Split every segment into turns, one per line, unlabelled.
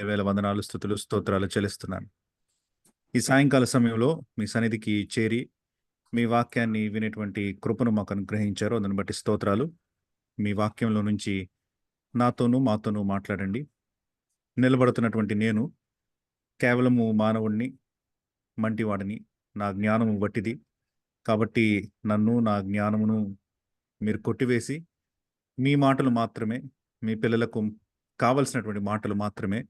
వేల వందనాలు, స్తుతులు, స్తోత్రాలు చెల్లిస్తున్నాను. ఈ సాయంకాల సమయంలో మీ సన్నిధికి చేరి మీ వాక్యాన్ని వినేటువంటి కృపను మాకు అనుగ్రహించారు. అందుని బట్టి స్తోత్రాలు. మీ వాక్యంలో నుంచి నాతోనూ మాతోనూ మాట్లాడండి. నిలబడుతున్నటువంటి నేను కేవలము మానవుణ్ణి, మంటివాడిని. నా జ్ఞానము వట్టిది. కాబట్టి నన్ను, నా జ్ఞానమును మీరు కొట్టివేసి మీ మాటలు మాత్రమే, మీ పిల్లలకు కావలసినటువంటి మాటలు మాత్రమే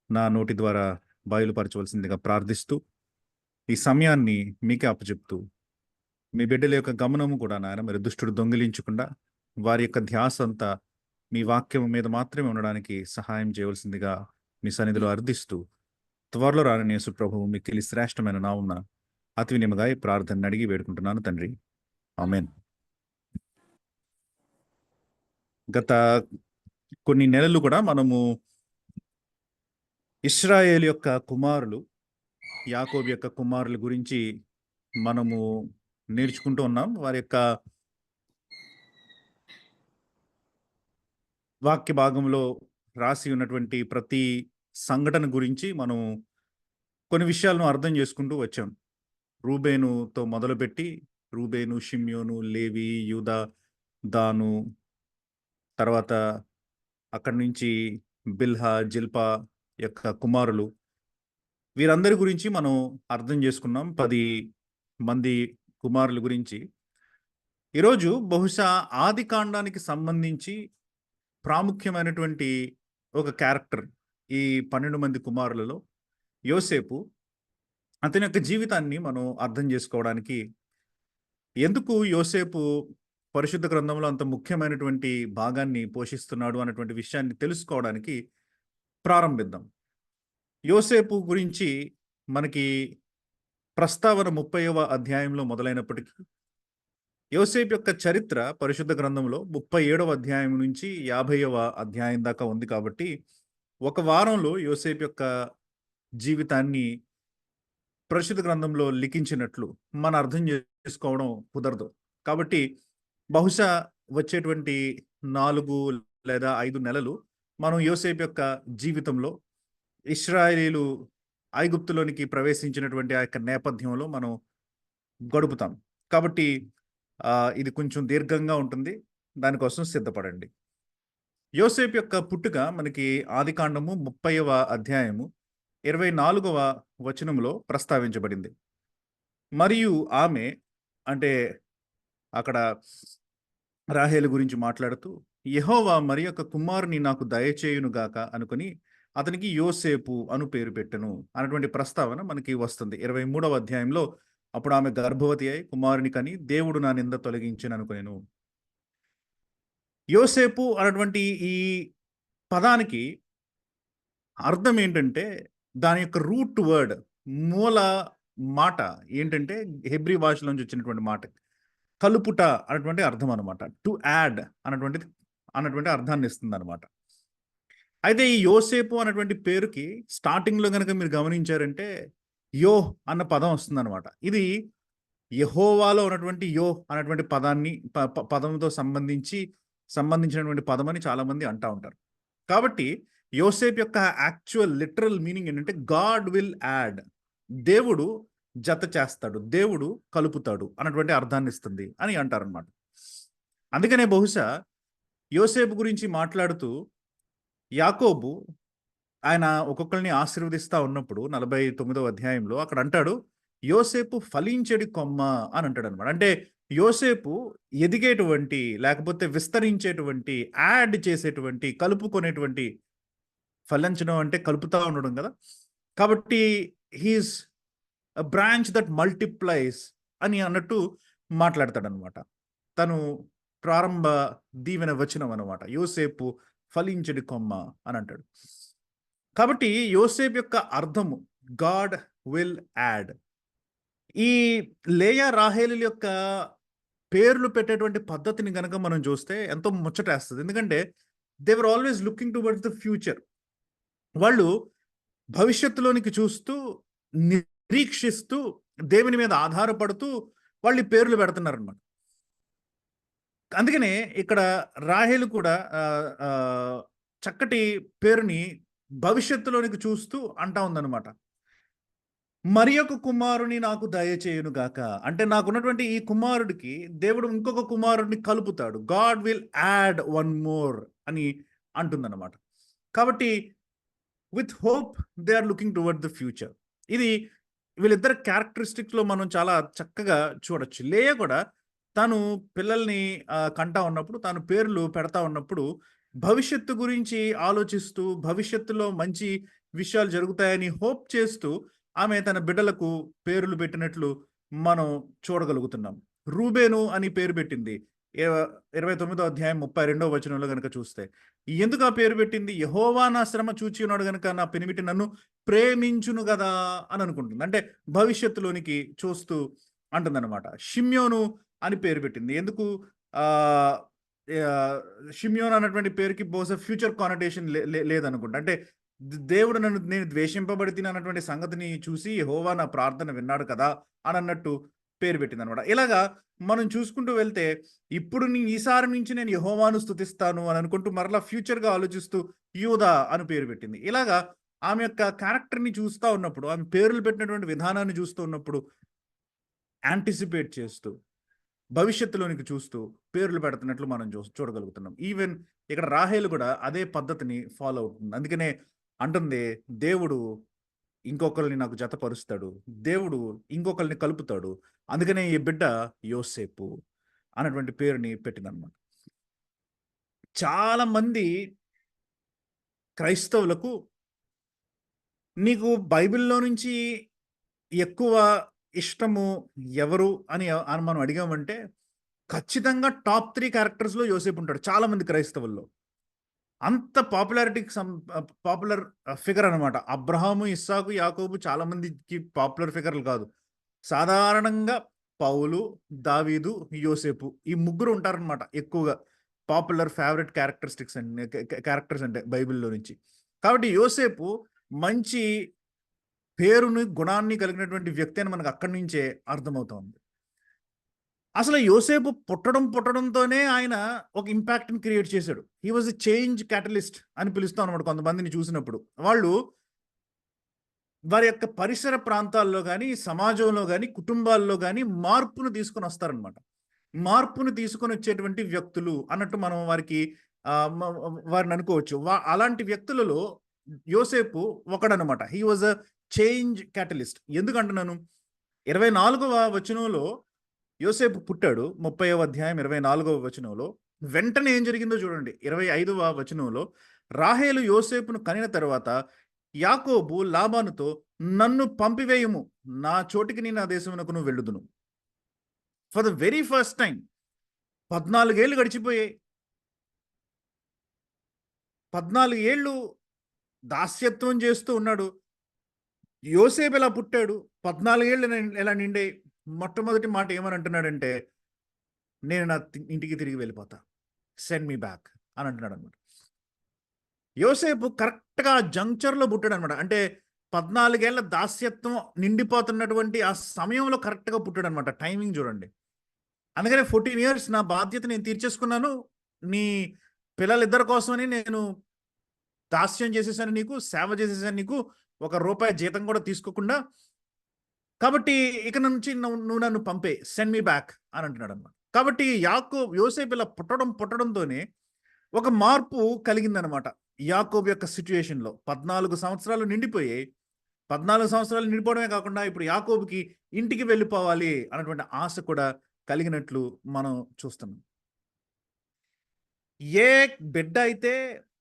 నా నోటి ద్వారా బయలుపరచవలసిందిగా ప్రార్థిస్తూ ఈ సమయాన్ని మీకే అప్పచెప్తూ మీ బిడ్డల యొక్క గమనము కూడా నాయన మరి దుష్టుడు దొంగిలించకుండా వారి యొక్క ధ్యాస అంతా మీ వాక్యం మీద మాత్రమే ఉండడానికి సహాయం చేయవలసిందిగా మీ సన్నిధిలో అర్థిస్తూ త్వరలో రాని యేసు ప్రభువు మిక్కిలి శ్రేష్టమైన నామున అతి వినిమగా ఈ ప్రార్థన అడిగి వేడుకుంటున్నాను తండ్రి. ఆమేన్. గత కొన్ని నెలలు కూడా మనము ఇశ్రాయేల్ యొక్క కుమారులు, యాకోబు యొక్క కుమారుల గురించి మనము నేర్చుకుంటూ ఉన్నాం. వారి యొక్క వాక్య భాగంలో రాసి ఉన్నటువంటి ప్రతి సంఘటన గురించి మనం కొన్ని విషయాలను అర్థం చేసుకుంటూ వచ్చాం. రూబేనుతో మొదలుపెట్టి రూబేను, షిమ్యోను, లేవి, యూదా, దాను, తర్వాత అక్కడి నుంచి బిల్హా, జిల్పా యొక్క కుమారులు, వీరందరి గురించి మనం అర్థం చేసుకున్నాం. 10 మంది కుమారుల గురించి. ఈరోజు బహుశా ఆది కాండానికి సంబంధించి ప్రాముఖ్యమైనటువంటి ఒక క్యారెక్టర్ ఈ 12 మంది కుమారులలో యోసేపు. అతని యొక్క జీవితాన్ని మనం అర్థం చేసుకోవడానికి, ఎందుకు యోసేపు పరిశుద్ధ గ్రంథంలో అంత ముఖ్యమైనటువంటి భాగాన్ని పోషిస్తున్నాడు అన్నటువంటి విషయాన్ని తెలుసుకోవడానికి ప్రారంభిద్దాం. యోసేపు గురించి మనకి ప్రస్తావన 30వ అధ్యాయంలో మొదలైనప్పటికీ యోసేపు యొక్క చరిత్ర పరిశుద్ధ గ్రంథంలో 37వ అధ్యాయం నుంచి 50వ అధ్యాయం దాకా ఉంది. కాబట్టి ఒక వారంలో యోసేపు యొక్క జీవితాన్ని పరిశుద్ధ గ్రంథంలో లిఖించినట్లు మనం అర్థం చేసుకోవడం కుదరదు. కాబట్టి బహుశా వచ్చేటువంటి 4 లేదా 5 నెలలు మనం యోసేపు యొక్క జీవితంలో ఇశ్రాయేలీలు ఐగుప్తులోనికి ప్రవేశించినటువంటి ఆ యొక్క నేపథ్యంలో మనం గడుపుతాం. కాబట్టి ఇది కొంచెం దీర్ఘంగా ఉంటుంది. దానికోసం సిద్ధపడండి. యోసేపు యొక్క పుట్టుక మనకి ఆదికాండము 30వ అధ్యాయము 24వ వచనంలో ప్రస్తావించబడింది. మరియు ఆమె, అంటే అక్కడ రాహేలు గురించి మాట్లాడుతూ, యెహోవా మరి యొక్క కుమారుని నాకు దయచేయునుగాక అనుకుని అతనికి యోసేపు అను పేరు పెట్టెను అన్నటువంటి ప్రస్తావన మనకి వస్తుంది 23వ అధ్యాయంలో. అప్పుడు ఆమె గర్భవతి అయి కుమారుని కని దేవుడు నా నింద తొలగించను అనుకునేను. యోసేపు అన్నటువంటి ఈ పదానికి అర్థం ఏంటంటే, దాని యొక్క రూట్ వర్డ్, మూల మాట ఏంటంటే హెబ్రీ భాషలో నుంచి వచ్చినటువంటి మాట కలుపుట అన్నటువంటి అర్థం అనమాట. టు యాడ్ అన్నటువంటి అర్థాన్ని ఇస్తుంది అనమాట. అయితే ఈ యోసేపు అన్నటువంటి పేరుకి స్టార్టింగ్లో కనుక మీరు గమనించారంటే యో అన్న పదం వస్తుంది అనమాట. ఇది యెహోవాలో ఉన్నటువంటి యో అన్నటువంటి పదంతో సంబంధించినటువంటి పదం అని చాలా మంది అంటూ ఉంటారు. కాబట్టి యోసేపు యొక్క యాక్చువల్ లిటరల్ మీనింగ్ ఏంటంటే గాడ్ విల్ యాడ్, దేవుడు జత చేస్తాడు, దేవుడు కలుపుతాడు అన్నటువంటి అర్థాన్ని ఇస్తుంది అని అంటారనమాట. అందుకనే బహుశా యోసేపు గురించి మాట్లాడుతూ యాకోబు ఆయన ఒక్కొక్కరిని ఆశీర్వదిస్తా ఉన్నప్పుడు 49వ అధ్యాయంలో అక్కడ అంటాడు, యోసేపు ఫలించెడి కొమ్మ అని అంటాడు అనమాట. అంటే యోసేపు ఎదిగేటువంటి, లేకపోతే విస్తరించేటువంటి, యాడ్ చేసేటువంటి, కలుపుకునేటువంటి, ఫలించడం అంటే కలుపుతా ఉండడం కదా. కాబట్టి he's a branch that multiplies అని అన్నట్టు మాట్లాడతాడనమాట. తను ప్రారంభ దీవెన వచనం అనమాట, యోసేపు ఫలించెడి కొమ్మ అని అంటాడు. కాబట్టి యోసేపు యొక్క అర్థము గాడ్ విల్ యాడ్. ఈ లేయా, రాహేలు యొక్క పేర్లు పెట్టేటువంటి పద్ధతిని గనక మనం చూస్తే ఎంతో ముచ్చటేస్తుంది. ఎందుకంటే they were always looking towards the future. వాళ్ళు భవిష్యత్తులోనికి చూస్తూ, నిరీక్షిస్తూ, దేవుని మీద ఆధారపడుతూ వాళ్ళు ఈ పేర్లు పెడుతున్నారనమాట. అందుకనే ఇక్కడ రాహేలు కూడా చక్కటి పేరుని భవిష్యత్తులోనికి చూస్తూ అంటా ఉందన్నమాట. మరి ఒక కుమారుని నాకు దయచేయును గాక. అంటే నాకున్నటువంటి ఈ కుమారుడికి దేవుడు ఇంకొక కుమారుడిని కలుపుతాడు. God will add one more అని అంటుందన్నమాట. కాబట్టి with hope they are looking toward the future. ఇది వీళ్ళిద్దరి క్యారెక్టరిస్టిక్స్‌లో మనం చాలా చక్కగా చూడొచ్చు. లేయా కూడా తను పిల్లల్ని కంటా ఉన్నప్పుడు, తాను పేర్లు పెడతా ఉన్నప్పుడు, భవిష్యత్తు గురించి ఆలోచిస్తూ, భవిష్యత్తులో మంచి విషయాలు జరుగుతాయని హోప్ చేస్తూ, ఆమె తన బిడ్డలకు పేర్లు పెట్టినట్లు మనం చూడగలుగుతున్నాం. రూబేను అని పేరు పెట్టింది. ఏవ 29వ అధ్యాయం 32వ వచనంలో గనుక చూస్తే. ఎందుకు ఆ పేరు పెట్టింది? యెహోవా నా శ్రమ చూచి ఉన్నాడు గనుక నా పెనిమిటి నన్ను ప్రేమించును గదా అని అనుకుంటుంది. అంటే భవిష్యత్తులోనికి చూస్తూ అంటుందన్నమాట. షిమ్యోను అని పేరు పెట్టింది. ఎందుకు? ఆహ్, యాహ్, షిమ్యోన్ అన్నటువంటి పేరుకి బహుశా ఫ్యూచర్ కానోటేషన్ లేదనుకుంటా. అంటే దేవుడు నేను ద్వేషింపబడితిని అన్నటువంటి సంగతిని చూసి యెహోవా నా ప్రార్థన విన్నాడు కదా అని అన్నట్టు పేరు పెట్టిందనమాట. ఇలాగా మనం చూసుకుంటూ వెళ్తే ఇప్పుడు ఈసారి నుంచి నేను యెహోవాను స్తుతిస్తాను అని అనుకుంటూ మరలా ఫ్యూచర్‌గా ఆలోచిస్తూ యూదా అని పేరు పెట్టింది. ఇలాగా ఆమె యొక్క క్యారెక్టర్‌ని చూస్తా ఉన్నప్పుడు, ఆమె పేర్లు పెట్టినటువంటి విధానాన్ని చూస్తూ ఉన్నప్పుడు యాంటిసిపేట్ చేస్తూ, భవిష్యత్తులోనికి చూస్తూ పేర్లు పెడుతున్నట్లు మనం చూడగలుగుతున్నాం. ఈవెన్ ఇక్కడ రాహేలు కూడా అదే పద్ధతిని ఫాలో అవుతుంది. అందుకనే అంటుంది, దేవుడు ఇంకొకళ్ళని నాకు జతపరుస్తాడు. దేవుడు ఇంకొకళ్ళని కలుపుతాడు. అందుకనే ఈ బిడ్డ యోసేపు అన్నటువంటి పేరుని పెట్టిందనమాట. చాలా మంది క్రైస్తవులకు నీకు బైబిల్‌లో నుంచి ఎక్కువ ఇష్టము ఎవరు అని మనం అడిగామంటే ఖచ్చితంగా టాప్ 3 క్యారెక్టర్స్‌లో యోసేపు ఉంటాడు. చాలా మంది క్రైస్తవుల్లో. అంత పాపులారిటీకి పాపులర్ ఫిగర్ అనమాట. అబ్రహాము, ఇస్సాకు, యాకోబు చాలా మందికి పాపులర్ ఫిగర్‌లు కాదు. సాధారణంగా పౌలు, దావీదు, యోసేపు ఈ ముగ్గురు ఉంటారనమాట ఎక్కువగా. పాపులర్ ఫేవరెట్ క్యారెక్టరిస్టిక్స్ అండి క్యారెక్టర్స్ అంటే బైబిల్‌లో నుంచి. కాబట్టి యోసేపు మంచి పేరుని, గుణాన్ని కలిగినటువంటి వ్యక్తి అని మనకు అక్కడి నుంచే అర్థమవుతోంది. అసలు యోసేపు పుట్టడంతోనే ఆయన ఒక ఇంపాక్ట్‌ని క్రియేట్ చేశాడు. హి వాస్ ఎ చేంజ్ క్యాటలిస్ట్ అని పిలుస్తాం అన్నమాట కొంతమందిని చూసినప్పుడు. వాళ్ళు వారి యొక్క పరిసర ప్రాంతాల్లో గాని, సమాజంలో గాని, కుటుంబాల్లో గాని మార్పును తీసుకొనొస్తారనమాట. మార్పును తీసుకొనొచ్చేటువంటి వ్యక్తులు అన్నట్టు మనం వారికి వారిని అనుకోవచ్చు. అలాంటి వ్యక్తులలో యోసేపు ఒకడనమాట. He was a change catalyst. ఎందుకంటున్నాను? 24వ వచనంలో యోసేపు పుట్టాడు. 30వ అధ్యాయం 24వ వచనంలో. వెంటనే ఏం జరిగిందో చూడండి. 25వ వచనంలో రాహేలు యోసేపును కనిన తరువాత యాకోబు లాబానుతో నన్ను పంపివేయుము. నా చోటికి నీ నా దేశమునకు నువ్వు వెళ్ళుదును. For the very first time 14 ఏళ్ళు గడిచిపోయాయి. 14 ఏళ్ళు దాస్యత్వం చేస్తూ ఉన్నాడు. యోసేపు ఎలా పుట్టాడు? 14 ఏళ్ళు ఎలా నిండాయి? మొట్టమొదటి మాట ఏమని అంటున్నాడంటే, నేను నా ఇంటికి తిరిగి వెళ్ళిపోతా. సెండ్ మీ బ్యాక్ అని అంటున్నాడనమాట. యోసేపు కరెక్ట్‌గా ఆ జంక్చర్‌లో పుట్టాడనమాట. అంటే 14 ఏళ్ల దాస్యత్వం నిండిపోతున్నటువంటి ఆ సమయంలో కరెక్ట్‌గా పుట్టాడనమాట. టైమింగ్ చూడండి. అందుకనే 14 ఇయర్స్ నా బాధ్యత నేను తీర్చేసుకున్నాను. నీ పిల్లలిద్దరి కోసమని నేను దాస్యం చేసేసాను నీకు, సేవ చేసేసాను నీకు. ఒక రూపాయి జీతం కూడా తీసుకోకుండా. కాబట్టి ఇక నుంచి నువ్వు నన్ను పంపేయి. సెండ్ మీ బ్యాక్ అని అంటున్నాడన్నమాట. కాబట్టి యోసేపు ఇలా పుట్టడంతోనే ఒక మార్పు కలిగిందనమాట. యాకోబు యొక్క సిట్యుయేషన్‌లో 14 సంవత్సరాలు నిండిపోయాయి. 14 సంవత్సరాలు నిండిపోవడమే కాకుండా ఇప్పుడు యాకోబుకి ఇంటికి వెళ్ళిపోవాలి అన్నటువంటి ఆశ కూడా కలిగినట్లు మనం చూస్తున్నాం. ఏ బిడ్డ అయితే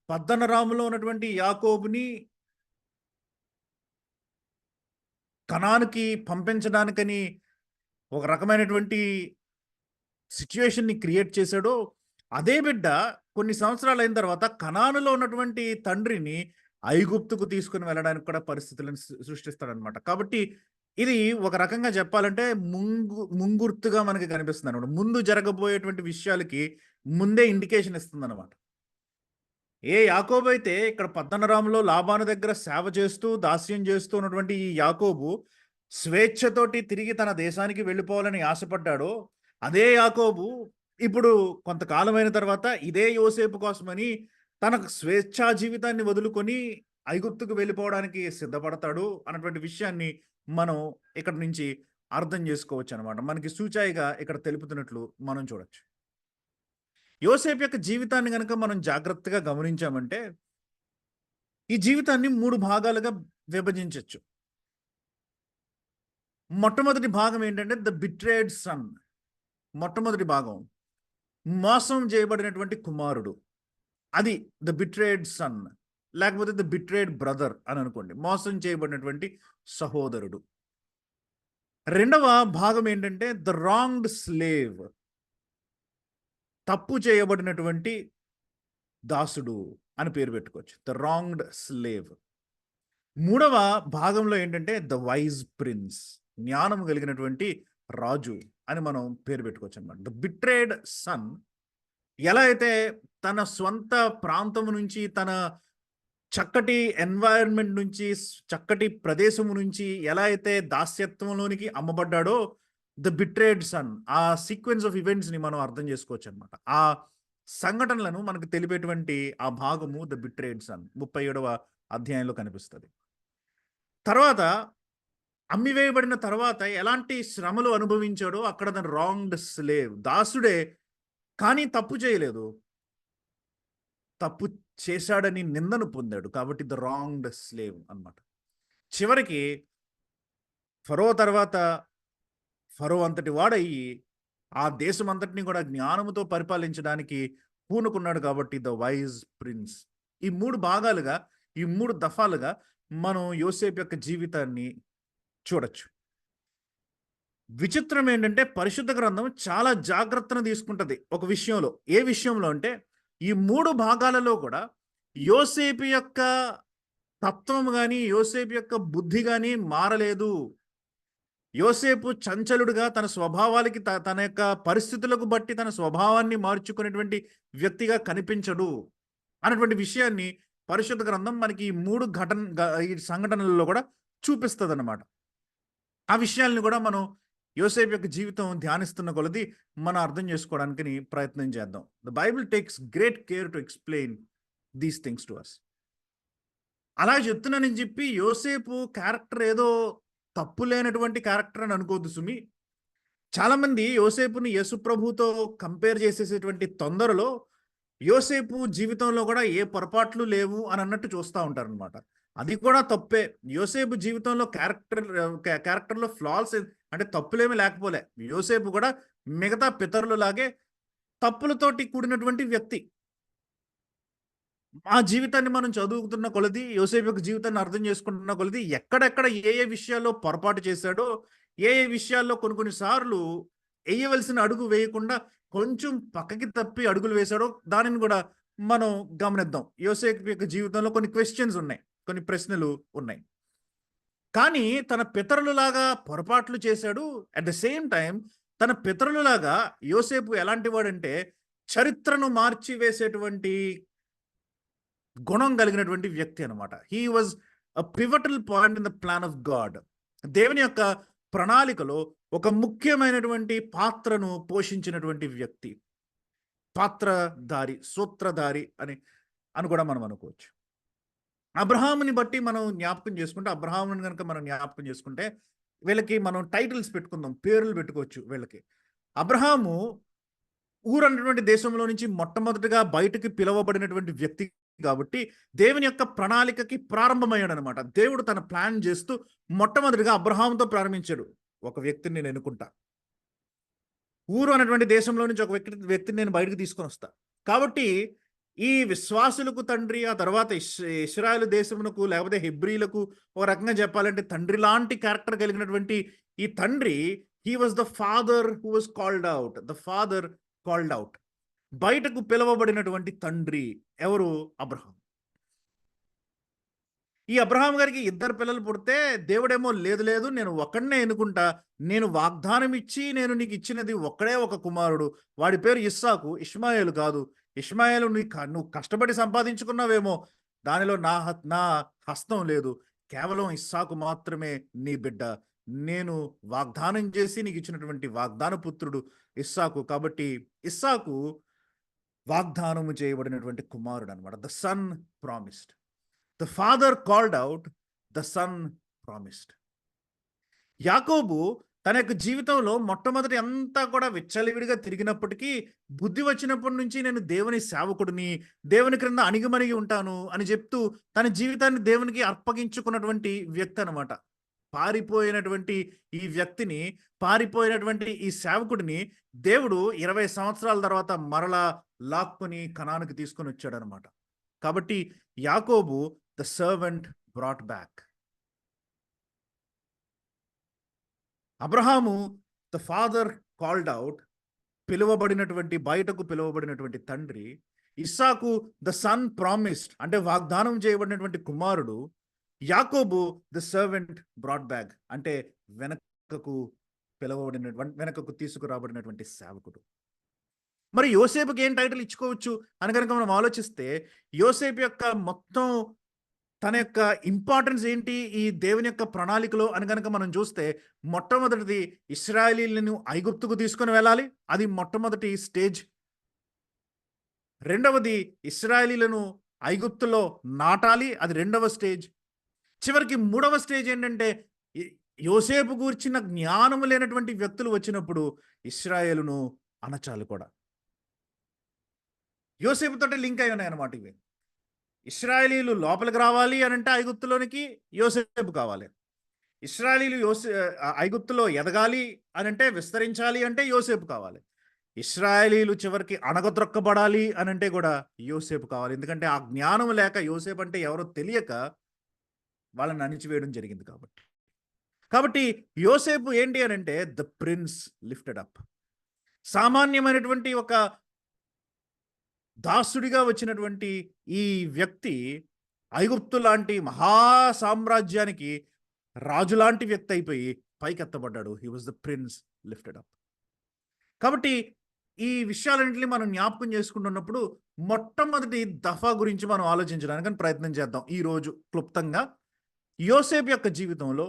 పద్దనరాములో ఉన్నటువంటి యాకోబుని కనానుకి పంపించడానికని ఒక రకమైనటువంటి సిట్యుయేషన్‌ని క్రియేట్ చేశాడో, అదే బిడ్డ కొన్ని సంవత్సరాలైన తర్వాత కనానులో ఉన్నటువంటి తండ్రిని ఐగుప్తుకు తీసుకొని వెళ్ళడానికి కూడా పరిస్థితులను సృష్టిస్తాడనమాట. కాబట్టి ఇది ఒక రకంగా చెప్పాలంటే ముంగుర్తుగా మనకి కనిపిస్తుందనమాట. ముందు జరగబోయేటువంటి విషయాలకి ముందే ఇండికేషన్ ఇస్తుందనమాట. యాకోబు అయితే ఇక్కడ పద్దనరాములో లాబాను దగ్గర సేవ చేస్తూ, దాస్యం చేస్తూ ఉన్నటువంటి ఈ యాకోబు స్వేచ్ఛతోటి తిరిగి తన దేశానికి వెళ్ళిపోవాలని ఆశపడ్డాడో, అదే యాకోబు ఇప్పుడు కొంతకాలమైన తర్వాత ఇదే యోసేపు కోసమని తనకు స్వేచ్ఛా జీవితాన్ని వదులుకొని ఐగుప్తుకు వెళ్ళిపోవడానికి సిద్ధపడతాడు అన్నటువంటి విషయాన్ని మనం ఇక్కడ నుంచి అర్థం చేసుకోవచ్చు అనమాట. మనకి సూచాయిగా ఇక్కడ తెలుపుతున్నట్లు మనం చూడొచ్చు. యోసేపు యొక్క జీవితాన్ని గనక మనం జాగ్రత్తగా గమనించామంటే, ఈ జీవితాన్ని 3 భాగాలుగా విభజించొచ్చు. మొట్టమొదటి భాగం ఏంటంటే ద బిట్రేడ్ సన్. మొట్టమొదటి భాగం మోసం చేయబడినటువంటి కుమారుడు. అది ద బిట్రేడ్ సన్, లేకపోతే ద బిట్రేడ్ బ్రదర్ అని అనుకోండి. మోసం చేయబడినటువంటి సహోదరుడు. రెండవ భాగం ఏంటంటే ద రాంగ్డ్ స్లేవ్. తప్పు చేయబడినటువంటి దాసుడు అని పేరు పెట్టుకోవచ్చు. The wronged slave. మూడవ భాగంలో ఏంటంటే ద వైజ్ ప్రిన్స్. జ్ఞానం కలిగినటువంటి రాజు అని మనం పేరు పెట్టుకోవచ్చు అనమాట. ద బిట్రేడ్ సన్ ఎలా అయితే తన స్వంత ప్రాంతం నుంచి, తన చక్కటి ఎన్వైరన్మెంట్ నుంచి, చక్కటి ప్రదేశము నుంచి ఎలా అయితే దాస్యత్వంలోనికి అమ్మబడ్డాడో, ద బిట్రేడ్ సన్, ఆ సీక్వెన్స్ ఆఫ్ ఈవెంట్స్ని మనం అర్థం చేసుకోవచ్చు అనమాట. ఆ సంఘటనలను మనకు తెలిపేటువంటి ఆ భాగము ద బిట్రేడ్ సన్ 37వ అధ్యాయంలో కనిపిస్తుంది. తర్వాత అమ్మివేయబడిన తర్వాత ఎలాంటి శ్రమలు అనుభవించాడో అక్కడ ద రాంగ్డ్ స్లేవ్. దాసుడే కానీ తప్పు చేయలేదు, తప్పు చేశాడని నిందను పొందాడు. కాబట్టి ద రాంగ్డ్ స్లేవ్ అన్నమాట. చివరికి ఫరో తర్వాత ఫరో అంతటి వాడయ్యి ఆ దేశం అంతటిని కూడా జ్ఞానముతో పరిపాలించడానికి పూనుకున్నాడు. కాబట్టి ద వైజ్ ప్రిన్స్. ఈ 3 భాగాలుగా, ఈ 3 దఫాలుగా మనం యోసేపు యొక్క జీవితాన్ని చూడొచ్చు. విచిత్రం ఏంటంటే పరిశుద్ధ గ్రంథం చాలా జాగ్రత్తను తీసుకుంటది ఒక విషయంలో. ఏ విషయంలో అంటే ఈ 3 భాగాలలో కూడా యోసేపు యొక్క తత్వం కానీ, యోసేపు యొక్క బుద్ధి కానీ మారలేదు. యోసేపు చంచలుడుగా తన స్వభావాలకి తన యొక్క పరిస్థితులకు బట్టి తన స్వభావాన్ని మార్చుకునేటువంటి వ్యక్తిగా కనిపించడు అన్నటువంటి విషయాన్ని పరిశుద్ధ గ్రంథం మనకి ఈ 3 ఈ సంఘటనలలో కూడా చూపిస్తుంది అన్నమాట. ఆ విషయాల్ని కూడా మనం యోసేపు యొక్క జీవితం ధ్యానిస్తున్న కొలది మనం అర్థం చేసుకోవడానికి ప్రయత్నం చేద్దాం. The Bible takes great care to explain these things to us. అలా చెప్తున్నానని చెప్పి యోసేపు క్యారెక్టర్ ఏదో తప్పు లేనటువంటి క్యారెక్టర్ అని అనుకోవద్దు సుమి. చాలామంది యోసేపుని యేసుప్రభుతో కంపేర్ చేసేసేటువంటి తొందరలో యోసేపు జీవితంలో కూడా ఏ పొరపాట్లు లేవు అని అన్నట్టు చూస్తూ ఉంటారనమాట. అది కూడా తప్పే. యోసేపు జీవితంలో క్యారెక్టర్లో ఫ్లాల్స్ అంటే తప్పులేమీ లేకపోలే. యోసేపు కూడా మిగతా పితరులు లాగే తప్పులతోటి కూడినటువంటి వ్యక్తి. ఆ జీవితాన్ని మనం చదువుతున్న కొలది, యోసేపు యొక్క జీవితాన్ని అర్థం చేసుకుంటున్న కొలది ఎక్కడెక్కడ ఏ ఏ విషయాల్లో పొరపాటు చేశాడో, ఏ ఏ విషయాల్లో కొన్ని సార్లు వేయవలసిన అడుగు వేయకుండా కొంచెం పక్కకి తప్పి అడుగులు వేశాడో దానిని కూడా మనం గమనిద్దాం. యోసేపు యొక్క జీవితంలో కొన్ని క్వశ్చన్స్ ఉన్నాయి, కొన్ని ప్రశ్నలు ఉన్నాయి. కానీ తన పితరులలాగా పొరపాట్లు చేశాడు. అట్ ద సేమ్ టైం తన పితరులలాగా యోసేపు ఎలాంటి వాడంటే చరిత్రను మార్చి వేసేటువంటి గుణం కలిగినటువంటి వ్యక్తి అనమాట. He was a pivotal point in the plan of God. దేవుని యొక్క ప్రణాళికలో ఒక ముఖ్యమైనటువంటి పాత్రను పోషించినటువంటి వ్యక్తి. పాత్రధారి, సూత్రధారి అని కూడా మనం అనుకోవచ్చు. అబ్రహాముని బట్టి మనం జ్ఞాపకం చేసుకుంటే, అబ్రహాముని కనుక మనం జ్ఞాపకం చేసుకుంటే వీళ్ళకి మనం టైటిల్స్ పెట్టుకుందాం, పేర్లు పెట్టుకోవచ్చు వీళ్ళకి. అబ్రహాము ఊరు అన్నటువంటి దేశంలో నుంచి మొట్టమొదటిగా బయటకు పిలువబడినటువంటి వ్యక్తి కాబట్టి దేవుని యొక్క ప్రణాళికకి ప్రారంభమయ్యాడు అనమాట. దేవుడు తన ప్లాన్ చేస్తూ మొట్టమొదటిగా అబ్రహాముతో ప్రారంభించాడు. ఒక వ్యక్తిని నేను ఎన్నుకుంటా, ఊరు అన్నటువంటి దేశంలో నుంచి ఒక వ్యక్తిని నేను బయటకు తీసుకొని వస్తా. కాబట్టి ఈ విశ్వాసులకు తండ్రి, ఆ తర్వాత ఇశ్రాయేలు దేశమునకు లేకపోతే హెబ్రీలకు ఒక రకంగా చెప్పాలంటే తండ్రి లాంటి క్యారెక్టర్ కలిగినటువంటి ఈ తండ్రి, he was the father who was called out. The father called out. బయటకు పిలువబడినటువంటి తండ్రి ఎవరు? అబ్రహాం. ఈ అబ్రహాం గారికి 2 పిల్లలు పుడితే దేవుడేమో లేదు నేను ఒక్కడనే ఎన్నుకుంటా, నేను వాగ్దానం ఇచ్చి నేను నీకు ఇచ్చినది ఒక్కడే ఒక కుమారుడు, వాడి పేరు ఇస్సాకు, ఇష్మాయేలు కాదు. ఇష్మాయేలు నువ్వు కష్టపడి సంపాదించుకున్నావేమో, దానిలో నా హస్తం లేదు, కేవలం ఇస్సాకు మాత్రమే నీ బిడ్డ. నేను వాగ్దానం చేసి నీకు ఇచ్చినటువంటి వాగ్దాన పుత్రుడు ఇస్సాకు. కాబట్టి ఇస్సాకు వాగ్దానము చేయబడినటువంటి కుమారుడు అనమాట. The son promised. The father called out, the son promised. యాకోబు తన యొక్క జీవితంలో మొట్టమొదటి అంతా కూడా విచ్చలవిడిగా తిరిగినప్పటికీ, బుద్ధి వచ్చినప్పటి నుంచి నేను దేవుని సేవకుడిని, దేవుని క్రింద అణిగిమణిగి ఉంటాను అని చెప్తూ తన జీవితాన్ని దేవునికి అర్పగించుకున్నటువంటి వ్యక్తి అనమాట. పారిపోయినటువంటి ఈ వ్యక్తిని, పారిపోయినటువంటి ఈ సేవకుడిని దేవుడు 20 సంవత్సరాల తర్వాత మరలా లాక్కొని కనానుకి తీసుకొని వచ్చాడనమాట. కాబట్టి యాకోబు the servant brought back. Abraham the father called out, బయటకు పిలువబడినటువంటి తండ్రి. ఇస్సాకు ద సన్ ప్రామిస్డ్, అంటే వాగ్దానం చేయబడినటువంటి కుమారుడు. యాకోబు ద సర్వెంట్ బ్రాట్ బ్యాక్, అంటే వెనకకు తీసుకురాబడినటువంటి సేవకుడు. మరి యోసేపుకి ఏం టైటిల్ ఇచ్చుకోవచ్చు అని కనుక మనం ఆలోచిస్తే, యోసేపు యొక్క మొత్తం తన యొక్క ఇంపార్టెన్స్ ఏంటి ఈ దేవుని యొక్క ప్రణాళికలో అని కనుక మనం చూస్తే, మొట్టమొదటిది ఇశ్రాయేలీలను ఐగుప్తుకు తీసుకొని వెళ్ళాలి, అది మొట్టమొదటి స్టేజ్. రెండవది ఇశ్రాయేలీలను ఐగుప్తులో నాటాలి, అది రెండవ స్టేజ్. చివరికి మూడవ స్టేజ్ ఏంటంటే, యోసేపు గూర్చిన జ్ఞానము లేనటువంటి వ్యక్తులు వచ్చినప్పుడు ఇశ్రాయేలును అణచాలి కూడా. యోసేపుతోటి లింక్ అయి ఉన్నాయి అన్నమాట ఇవి. ఇశ్రాయేలీలు లోపలికి రావాలి అని అంటే ఐగుప్తులోనికి యోసేపు కావాలి. ఇశ్రాయేలీలు ఐగుప్తులో ఎదగాలి అని అంటే, విస్తరించాలి అంటే యోసేపు కావాలి. ఇశ్రాయేలీలు చివరికి అణగద్రొక్కబడాలి అని అంటే కూడా యోసేపు కావాలి. ఎందుకంటే ఆ జ్ఞానం లేక, యోసేపు అంటే ఎవరో తెలియక వాళ్ళని అణిచివేయడం జరిగింది. కాబట్టి యోసేపు ఏంటి అని అంటే ద ప్రిన్స్ లిఫ్టెడ్ అప్. సామాన్యమైనటువంటి ఒక దాసుడిగా వచ్చినటువంటి ఈ వ్యక్తి ఐగుప్తు లాంటి మహా సామ్రాజ్యానికి రాజు లాంటి వ్యక్తి అయిపోయి పైకెత్తబడ్డాడు. He was the prince lifted up. కాబట్టి ఈ విషయాలన్నింటినీ మనం జ్ఞాపకం చేసుకుంటున్నప్పుడు మొట్టమొదటి దఫా గురించి మనం ఆలోచించడానికి ప్రయత్నం చేద్దాం ఈరోజు క్లుప్తంగా. యోసేపు యొక్క జీవితంలో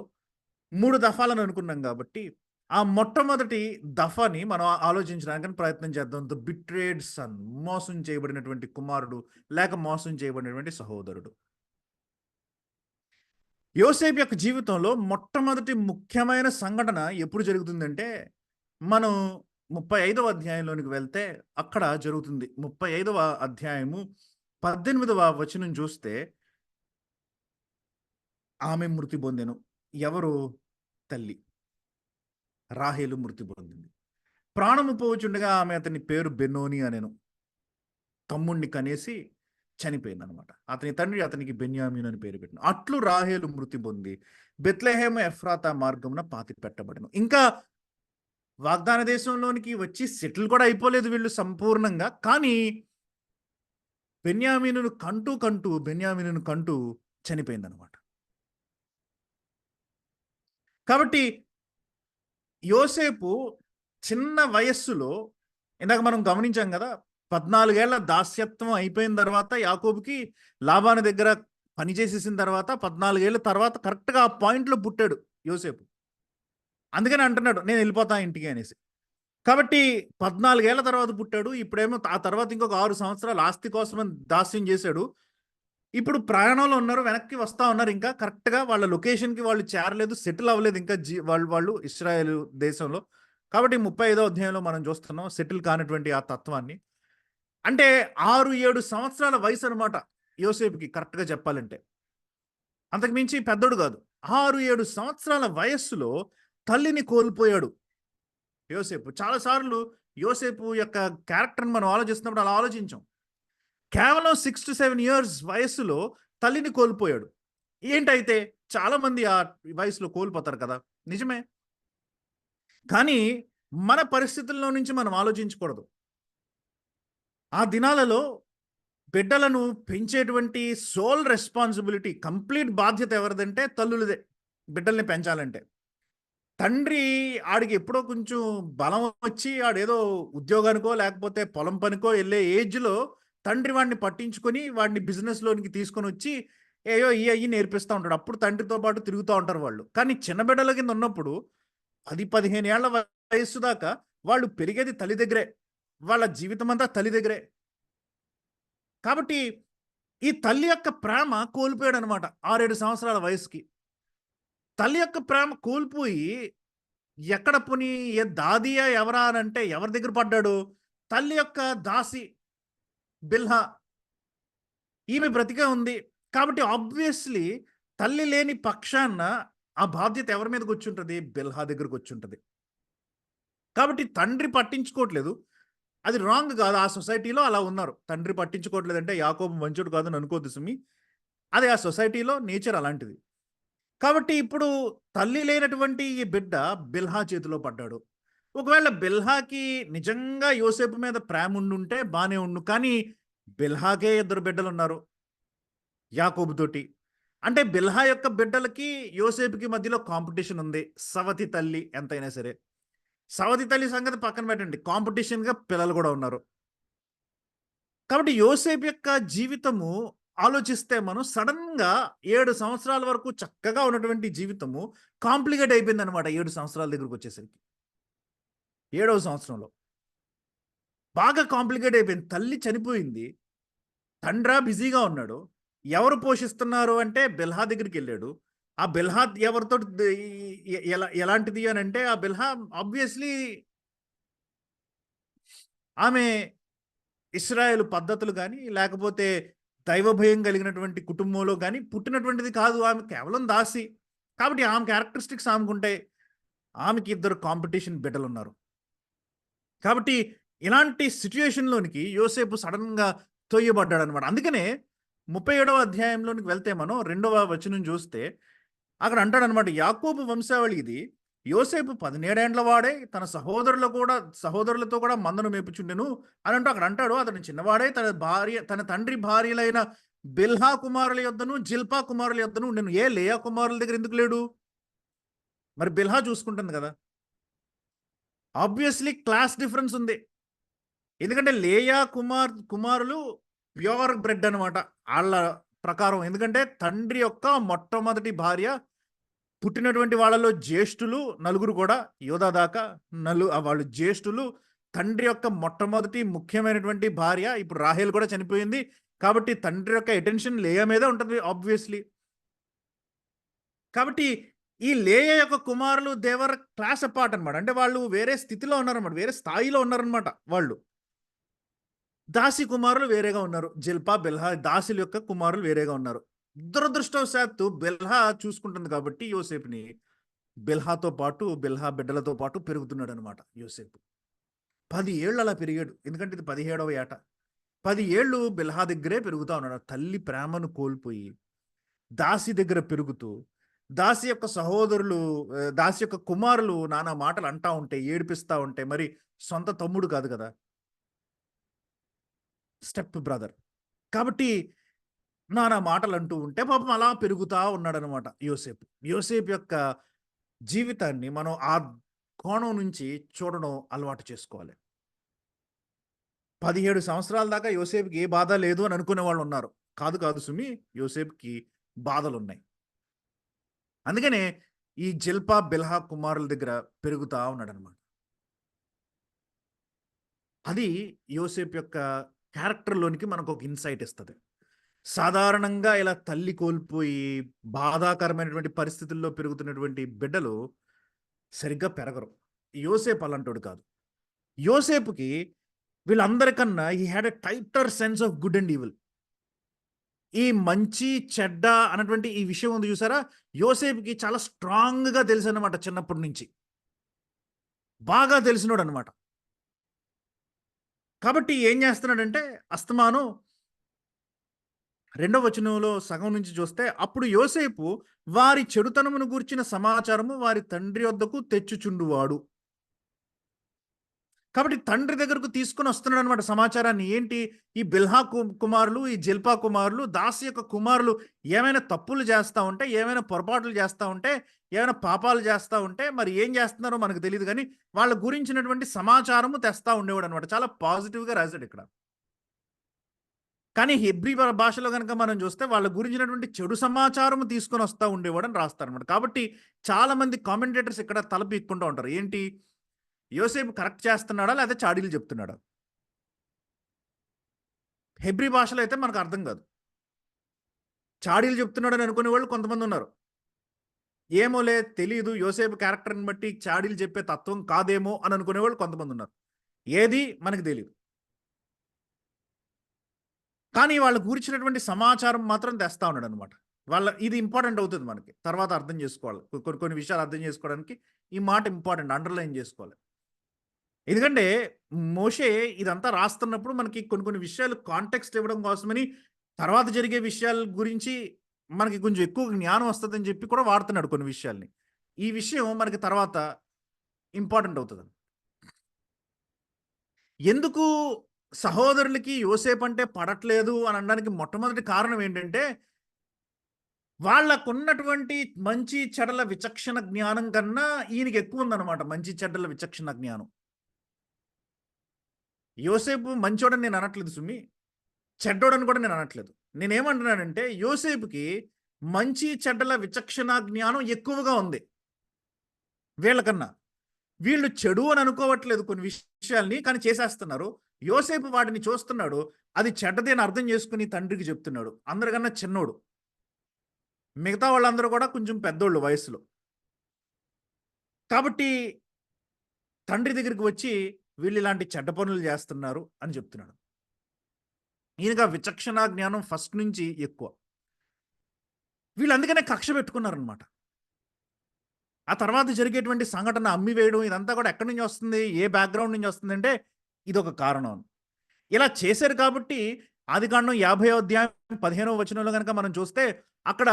3 దఫాలను అనుకున్నాం కాబట్టి, ఆ మొట్టమొదటి దఫాని మనం ఆలోచించడానికి ప్రయత్నం చేద్దాం. ద బిట్రేడ్ సన్, మోసం చేయబడినటువంటి కుమారుడు లేక మోసం చేయబడినటువంటి సహోదరుడు. యోసేపు యొక్క జీవితంలో మొట్టమొదటి ముఖ్యమైన సంఘటన ఎప్పుడు జరుగుతుందంటే, మనం 35వ అధ్యాయంలోనికి వెళ్తే అక్కడ జరుగుతుంది. 35వ అధ్యాయము 18వ వచనం చూస్తే, ఆమె మృతి పొందెను. ఎవరు? తల్లి రాహేలు మృతి పొందింది. ప్రాణము పోవచుండగా ఆమె అతని పేరు బెనోని అనెను. తమ్ముణ్ణి కనేసి చనిపోయింది అనమాట. అతని తండ్రి అతనికి బెన్యామీను అని పేరు పెట్టిన. అట్లు రాహేలు మృతి పొంది బెత్లెహేము ఎఫ్రాతా మార్గమున పాతి పెట్టబడను. ఇంకా వాగ్దాన దేశంలోనికి వచ్చి సెటిల్ కూడా అయిపోలేదు వీళ్ళు సంపూర్ణంగా. కానీ బెన్యామీనును కంటూ చనిపోయింది అనమాట. కాబట్టి యోసేపు చిన్న వయస్సులో, ఇందాక మనం గమనించాం కదా, 14 ఏళ్ల దాస్యత్వం అయిపోయిన తర్వాత యాకోబుకి లాబాను దగ్గర పనిచేసేసిన తర్వాత 14 ఏళ్ళ తర్వాత కరెక్ట్గా ఆ పాయింట్లో పుట్టాడు యోసేపు. అందుకని అంటున్నాడు నేను వెళ్ళిపోతా ఇంటికి అనేసి. కాబట్టి 14 ఏళ్ల తర్వాత పుట్టాడు. ఇప్పుడేమో ఆ తర్వాత ఇంకొక 6 సంవత్సరాలు ఆస్తి కోసం దాస్యం చేశాడు. ఇప్పుడు ప్రయాణంలో ఉన్నారు, వెనక్కి వస్తా ఉన్నారు. ఇంకా కరెక్ట్గా వాళ్ళ లొకేషన్కి వాళ్ళు చేరలేదు, సెటిల్ అవ్వలేదు ఇంకా వాళ్ళు ఇశ్రాయేల్ దేశంలో. కాబట్టి 35వ అధ్యాయంలో మనం చూస్తున్నాం సెటిల్ కానటువంటి ఆ తత్వాన్ని. అంటే 6-7 సంవత్సరాల వయసు అనమాట యోసేపుకి, కరెక్ట్గా చెప్పాలంటే. అంతకు మించి పెద్దోడు కాదు. 6-7 సంవత్సరాల వయస్సులో తల్లిని కోల్పోయాడు యోసేపు. చాలాసార్లు యోసేపు యొక్క క్యారెక్టర్ని మనం ఆలోచిస్తున్నప్పుడు అలా ఆలోచించాం. కేవలం 6 to 7 years వయస్సులో తల్లిని కోల్పోయాడు. ఏంటైతే చాలామంది ఆ వయసులో కోల్పోతారు కదా, నిజమే. కానీ మన పరిస్థితుల్లో నుంచి మనం ఆలోచించకూడదు. ఆ దినాలలో బిడ్డలను పెంచేటువంటి సోల్ రెస్పాన్సిబిలిటీ, కంప్లీట్ బాధ్యత ఎవరిదంటే తల్లులదే. బిడ్డల్ని పెంచాలంటే తండ్రి ఆడికి ఎప్పుడో కొంచెం బలం వచ్చి ఆడేదో ఉద్యోగానికో లేకపోతే పొలం పనికో వెళ్ళే ఏజ్లో తండ్రి వాడిని పట్టించుకొని వాడిని బిజినెస్లోనికి తీసుకొని వచ్చి ఏయో అయ్యి నేర్పిస్తూ ఉంటాడు. అప్పుడు తండ్రితో పాటు తిరుగుతూ ఉంటారు వాళ్ళు. కానీ చిన్న బిడ్డల కింద ఉన్నప్పుడు 10-15 ఏళ్ల వయస్సు దాకా వాళ్ళు పెరిగేది తల్లి దగ్గరే, వాళ్ళ జీవితం అంతా తల్లి దగ్గరే. కాబట్టి ఈ తల్లి యొక్క ప్రేమ కోల్పోయాడనమాట 6, 7 సంవత్సరాల వయసుకి. తల్లి యొక్క ప్రేమ కోల్పోయి ఎక్కడ పోనీ దాదియా ఎవరా అనంటే ఎవరి దగ్గర పడ్డాడు? తల్లి యొక్క దాసి బిల్హా. ఈమె బ్రతికే ఉంది. కాబట్టి ఆబ్వియస్‌లీ తల్లి లేని పక్షాన ఆ బాధ్యత ఎవరి మీదకొచ్చుంటది? బిల్హా దగ్గరకొచ్చుంటది. కాబట్టి తండ్రి పట్టించుకోవట్లేదు. అది రాంగ్ కాదు. ఆ సొసైటీలో అలా ఉన్నారు. తండ్రి పట్టించుకోవట్లేదంటే యాకోబు మంచోడు కాదని అనుకోద్దు సుమి. అది ఆ సొసైటీలో నేచర్ అలాంటిది. కాబట్టి ఇప్పుడు తల్లి లేనటువంటి ఈ బిడ్డ బిల్హా చేతిలో పడ్డాడు. ఒకవేళ బిల్హాకి నిజంగా యోసేపు మీద ప్రేమ ఉండుంటే బానే ఉండు. కానీ బిల్హాకే 2 బిడ్డలున్నారు యాకోబుతోటి. అంటే బిల్హా యొక్క బిడ్డలకి యోసేపుకి మధ్యలో కాంపిటీషన్ ఉంది. సవతి తల్లి ఎంతైనా సరే. సవతి తల్లి సంగతి పక్కన పెట్టండి. కాంపిటీషన్‌గా పిల్లలు గూడా ఉన్నారు. కాబట్టి యోసేపు యొక్క జీవితము ఆలోచిస్తే మనం సడెన్‌గా 7 సంవత్సరాల వరకు చక్కగా ఉన్నటువంటి జీవితము కాంప్లికేట్ అయిపోయిందనమాట 7 సంవత్సరాల దగ్గరకొచ్చేసరికి. ఏడవ సంవత్సరంలో. బాగా కాంప్లికేట్ అయిపోయింది. తల్లి చనిపోయింది. తండ్రా బిజీగా ఉన్నాడు. ఎవరు పోషిస్తున్నారు అంటే బిల్హా దగ్గరికెళ్ళాడు. ఆ బిల్హా ఎవరితోటి ఎలాంటిది అనంటే ఆ బిల్హా ఆబ్వియస్‌లీ ఆమె ఇశ్రాయేలు పద్ధతులు గాని, లేకపోతే దైవభయం కలిగినటువంటి కుటుంబంలో గాని పుట్టినటువంటిది కాదు. ఆమె కేవలం దాసి. కాబట్టి ఆమె క్యారెక్టరిస్టిక్స్ ఆమెకుంటాయి. ఆమెకి 2 కాంపిటీషన్ బిడ్డలున్నారు. కాబట్టి ఇలాంటి సిట్యుయేషన్‌లోనికి యోసేపు సడెన్‌గా తొయ్యబడ్డాడనమాట. అందుకనే 37వ అధ్యాయంలోనికి వెళ్తే మనం 2వ వచనం చూస్తే అక్కడ అంటాడనమాట, యాకోబు వంశావళి ఇది. యోసేపు 17 ఏండ్ల వాడే తన సహోదరులతో కూడా మందను మేపుచుండెను అని అంటూ అక్కడ అంటాడు. అతడు చిన్నవాడే తన తండ్రి భార్యలైన బిల్హా కుమారుల యొద్దను, జిల్పా కుమారుల యొద్దను ఉండెను. లేయా కుమారుల దగ్గర ఎందుకు లేడు? మరి బిల్హా చూసుకుంటుంది కదా! ఆబ్వియస్‌లీ క్లాస్ డిఫరెన్స్ ఉంది. ఎందుకంటే లేయా కుమారులు ప్యూర్ బ్రెడ్ అనమాట. ఆళ్ళ ప్రకారం. ఎందుకంటే తండ్రి యొక్క మొట్టమొదటి భార్య పుట్టినటువంటి వాళ్ళలో జ్యేష్ఠులు నలుగురు కూడా యోధా దాకా వాళ్ళు జ్యేష్ఠులు. తండ్రి యొక్క మొట్టమొదటి ముఖ్యమైనటువంటి భార్య ఇప్పుడు రాహేల్ కూడా చనిపోయింది. కాబట్టి తండ్రి యొక్క అటెన్షన్ లేయా మీదే ఉంటది ఆబ్వియస్‌లీ. కాబట్టి ఈ లేయా యొక్క కుమారులు క్లాస్ అపార్ట్ అనమాట. అంటే వాళ్ళు వేరే స్థితిలో ఉన్నారన్నమాట. వేరే స్థాయిలో ఉన్నారన్నమాట వాళ్ళు. దాసి కుమారులు వేరేగా ఉన్నారు. జిల్పా, బిల్హా దాసుల యొక్క కుమారులు వేరేగా ఉన్నారు. దురదృష్టవశాత్తు బిల్హా చూసుకుంటుంది కాబట్టి యోసేపుని, బిల్హా బిడ్డలతో పాటు పెరుగుతున్నాడనమాట యోసేపు. 10 ఏళ్ళు అలా పెరిగాడు. ఎందుకంటే ఇది 17వ ఏట. 10 ఏళ్ళు బిల్హా దగ్గరే పెరుగుతా ఉన్నాడు. తల్లి ప్రేమను కోల్పోయి, దాసి దగ్గర పెరుగుతూ, దాసి యొక్క కుమారులు నానా మాటలు అంటా ఉంటే, ఏడిపిస్తా ఉంటే, మరి సొంత తమ్ముడు కాదు కదా! Step brother. కాబట్టి నానా మాటలంటూ ఉంటే పాపం అలా పెరుగుతా ఉన్నాడనమాట యోసేపు. యోసేపు యొక్క జీవితాన్ని మనం ఆ కోణం నుంచి చూడడం అలవాటు చేసుకోవాలి. 17 సంవత్సరాల దాకా యోసేపుకి ఏ బాధ లేదు అని అనుకునే వాళ్ళున్నారు. కాదు సుమి. యోసేపుకి బాధలున్నాయి. అందుకనే ఈ జిల్పా, బిల్హా కుమారుల దగ్గర పెరుగుతా ఉన్నాడనమాట. అది యోసేపు యొక్క క్యారెక్టర్‌లోనికి మనకొక ఇన్‌సైట్ ఇస్తది. సాధారణంగా ఇలా తల్లి కోల్పోయి బాధాకరమైనటువంటి పరిస్థితుల్లో పెరుగుతున్నటువంటి బిడ్డలు సరిగ్గా పెరగరు. యోసేపు అలాంటోడు కాదు. యోసేపుకి వీళ్ళందరికన్నా he had a tighter sense of good and evil. ఈ మంచి, చెడ్డ అన్నటువంటి ఈ విషయం ఉంది చూసారా? యోసేపుకి చాలా స్ట్రాంగ్‌గా తెలుసనమాట చిన్నప్పటి నుంచి. బాగా తెలిసినోడనమాట. కాబట్టి ఏం చేస్తున్నాడంటే అస్తమానం రెండవ వచనంలో సగం నుంచి చూస్తే, అప్పుడు యోసేపు వారి చెడుతనమును గూర్చిన సమాచారము వారి తండ్రి వద్దకు తెచ్చుచుండువాడు. కాబట్టి తండ్రి దగ్గరకు తీసుకొని వస్తున్నాడనమాట సమాచారాన్ని. ఏంటి? ఈ బిల్హా కుమారులు, ఈ జిల్పా కుమారులు, దాసి యొక్క కుమారులు ఏమైనా తప్పులు చేస్తా ఉంటే, ఏమైనా పొరపాట్లు చేస్తా ఉంటే, ఏమైనా పాపాలు చేస్తా ఉంటే, మరి ఏం చేస్తున్నారో మనకు తెలీదు గానీ, వాళ్ళ గురించినటువంటి సమాచారము తెస్తా ఉండేవాడనమాట. చాలా పాజిటివ్‌గా రాసాడిక్కడ. కానీ హెబ్రీ భాషలో గనక మనం చూస్తే వాళ్ళ గురించినటువంటి చెడు సమాచారం తీసుకొని వస్తా ఉండేవాడని రాస్తారనమాట. కాబట్టి చాలామంది కామెంటేటర్స్ ఇక్కడ తల పీక్కుంటూ ఉంటారు. ఏంటి? యోసేపు కరెక్ట్ చేస్తున్నాడా? లేకపోతే చాడీలు చెప్తున్నాడా? హెబ్రీ భాషలో అయితే మనకు అర్థం కాదు. చాడీలు చెప్తున్నాడని అనుకునే వాళ్ళు కొంతమంది ఉన్నారు. ఏమోలే తెలీదు, యోసేపు క్యారెక్టర్‌ని బట్టి చాడీలు చెప్పే తత్వం కాదేమో అని అనుకునేవాళ్ళు కొంతమంది ఉన్నారు. ఏది మనకు తెలీదు. కానీ వాళ్ళ గూర్చినటువంటి సమాచారం మాత్రం తెస్తా ఉన్నాడనమాట. ఇది ఇంపార్టెంట్ అవుతది మనకి. తర్వాత అర్థం చేసుకోవాలి. కొన్ని కొన్ని విషయాలు అర్థం చేసుకోవడానికి ఈ మాట ఇంపార్టెంట్, అండర్‌లైన్ చేసుకోవాలి. ఎందుకంటే మోషే ఇదంతా రాస్తున్నప్పుడు మనకి కొన్ని కొన్ని విషయాలు కాంటెక్స్ట్ ఇవ్వడం కోసమని, తర్వాత జరిగే విషయాల గురించి మనకి కొంచెం ఎక్కువ జ్ఞానం వస్తదని చెప్పి కూడా వాడుతున్నాడు కొన్ని విషయాల్ని. ఈ విషయం మనకి తర్వాత ఇంపార్టెంట్ అవుతదండి. ఎందుకు సహోదరులకి యోసేపంటే పడట్లేదు అని అనడానికి మొట్టమొదటి కారణం ఏంటంటే, వాళ్ళకున్నటువంటి మంచి చెడుల విచక్షణ జ్ఞానం కన్నా ఈయనకి ఎక్కువుందనమాట మంచి చెడ్డల విచక్షణ జ్ఞానం. యోసేపు మంచోడని నేను అనట్లేదు సుమి. చెడ్డోడని కూడా నేను అనట్లేదు. నేనేమంటున్నానంటే యోసేపుకి మంచి చెడ్డల విచక్షణ జ్ఞానం ఎక్కువగా ఉంది వీళ్ళకన్నా. వీళ్ళు చెడు అని అనుకోవట్లేదు కొన్ని విషయాల్ని, కానీ చేసేస్తున్నారు. యోసేపు వాటిని చూస్తున్నాడు. అది చెడ్డది అని అర్థం చేసుకొని తండ్రికి చెప్తున్నాడు. అందరికన్నా చిన్నోడు. మిగతా వాళ్ళందరూ కూడా కొంచెం పెద్దోళ్ళు వయసులో. కాబట్టి తండ్రి దగ్గరికి వచ్చి వీళ్ళు ఇలాంటి చెడ్డ పనులు చేస్తున్నారు అని చెప్తున్నాడు. ఈయనగా విచక్షణ జ్ఞానం ఫస్ట్ నుంచి ఎక్కువ. వీళ్ళు అందుకనే కక్ష పెట్టుకున్నారనమాట. ఆ తర్వాత జరిగేటువంటి సంఘటన అమ్మివేయడం ఇదంతా కూడా ఎక్కడి నుంచి వస్తుంది? ఏ బ్యాక్‌గ్రౌండ్ నుంచి వస్తుందంటే ఇదొక కారణం. ఇలా చేశారు కాబట్టి ఆదికాండం 50వ అధ్యాయం 15వ వచనంలో గనక మనం చూస్తే అక్కడ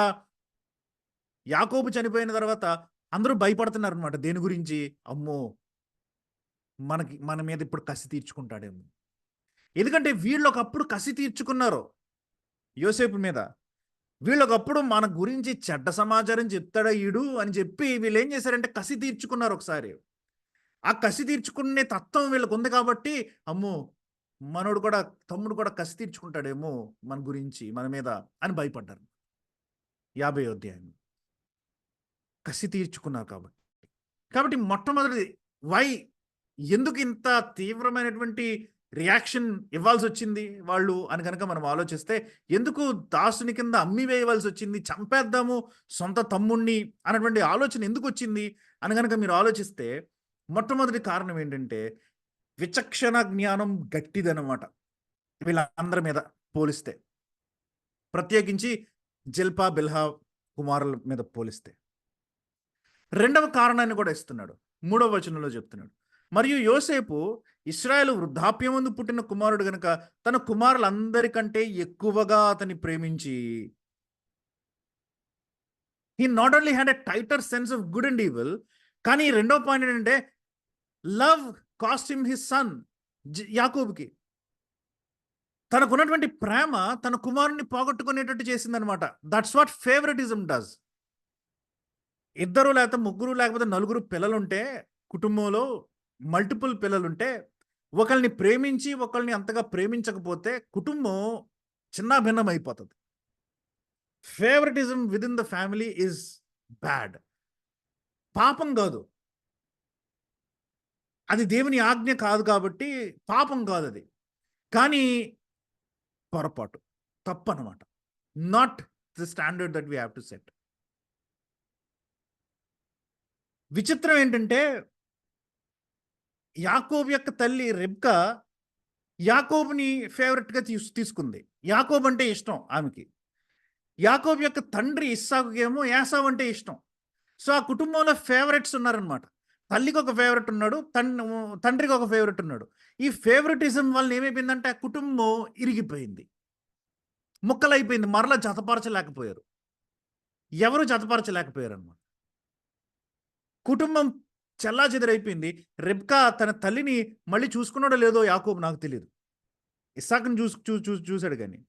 యాకోబు చనిపోయిన తర్వాత అందరూ భయపడుతున్నారనమాట. దేని గురించి? అమ్మో! మన మీద ఇప్పుడు కసి తీర్చుకుంటాడేమో. ఎందుకంటే వీళ్ళొకప్పుడు కసి తీర్చుకున్నారు యోసేపు మీద. వీళ్ళొకప్పుడు మన గురించి చెడ్డ సమాచారం చెప్తాడా ఈడు అని చెప్పి వీళ్ళేం చేశారంటే కసి తీర్చుకున్నారు ఒకసారి. ఆ కసి తీర్చుకునే తత్వం వీళ్ళకుంది కాబట్టి, అమ్మో! మనోడు కూడా తమ్ముడు కూడా కసి తీర్చుకుంటాడేమో మన గురించి, మన మీద అని భయపడ్డారు. 50వ అధ్యాయం. కసి తీర్చుకున్నారు కాబట్టి. కాబట్టి మొట్టమొదటిది వై? ఎందుకు ఇంత తీవ్రమైనటువంటి రియాక్షన్ ఇవ్వాల్సొచ్చింది వాళ్ళు అని గనక మనం ఆలోచిస్తే, ఎందుకు దాసుని కింద అమ్మి వేయవలసొచ్చింది? చంపేద్దాము సొంత తమ్ముడిని అన్నటువంటి ఆలోచన ఎందుకొచ్చింది అని గనక మీరు ఆలోచిస్తే, మొట్టమొదటి కారణం ఏంటంటే, విచక్షణ జ్ఞానం గట్టిదనమాట వీళ్ళందరి మీద పోలిస్తే. ప్రత్యేకించి జిల్పా, బిల్హా కుమారుల మీద పోలిస్తే. రెండవ కారణాన్ని కూడా ఇస్తున్నాడు. మూడవ వచనంలో చెప్తున్నాడు. మరియు యోసేపు ఇశ్రాయేలు వృద్ధాప్యమందు పుట్టిన కుమారుడు గనుక తన కుమారులందరికంటే ఎక్కువగా అతన్ని ప్రేమించి he not only had a tighter sense of good and evil, కానీ రెండో పాయింట్ ఏంటంటే love cost him his son యాకోబుకి. తనకున్నటువంటి ప్రేమ తన కుమారుని పోగొట్టుకునేటట్టు చేసిందనమాట. That's what favouritism does. ఇద్దరు లేకపోతే ముగ్గురు లేకపోతే నలుగురు పిల్లలుంటే కుటుంబంలో మల్టిపుల్ పిల్లలుంటే ఒకళ్ళని ప్రేమించి ఒకళ్ళని అంతగా ప్రేమించకపోతే కుటుంబం చిన్నాభిన్నం అయిపోతుంది. Favouritism with in the family is bad. పాపం కాదు, అది దేవుని ఆజ్ఞ కాదు కాబట్టి పాపం కాదు అది, కానీ పొరపాటు, తప్పు అనమాట. Not the standard that we have to set. విచిత్రం ఏంటంటే యాకోబు యొక్క తల్లి రెబ్కా యాకోబుని ఫేవరెట్‌గా తీసుకుంది. యాకోబు అంటే ఇష్టం ఆమెకి. యాకోబు యొక్క తండ్రి ఇస్సాకుకేమో ఏసావు అంటే ఇష్టం. సో, ఆ కుటుంబంలో ఫేవరెట్స్ ఉన్నారనమాట. తల్లికి ఒక ఫేవరెట్ ఉన్నాడు. తండ్రికి ఒక ఫేవరెట్ ఉన్నాడు. ఈ ఫేవరెటిజం వల్ల ఏమైపోయిందంటే ఆ కుటుంబం ఇరిగిపోయింది. ముక్కలైపోయింది. మరలా జతపరచలేకపోయారు. ఎవరు జతపరచలేకపోయారనమాట. కుటుంబం చెల్లాచెదరైపోయింది. రెబ్కా తన తల్లిని మళ్ళీ చూసుకున్నాడో లేదో యాకోబు నాకు తెలీదు. ఇస్సాకుని చూసాడు గాని.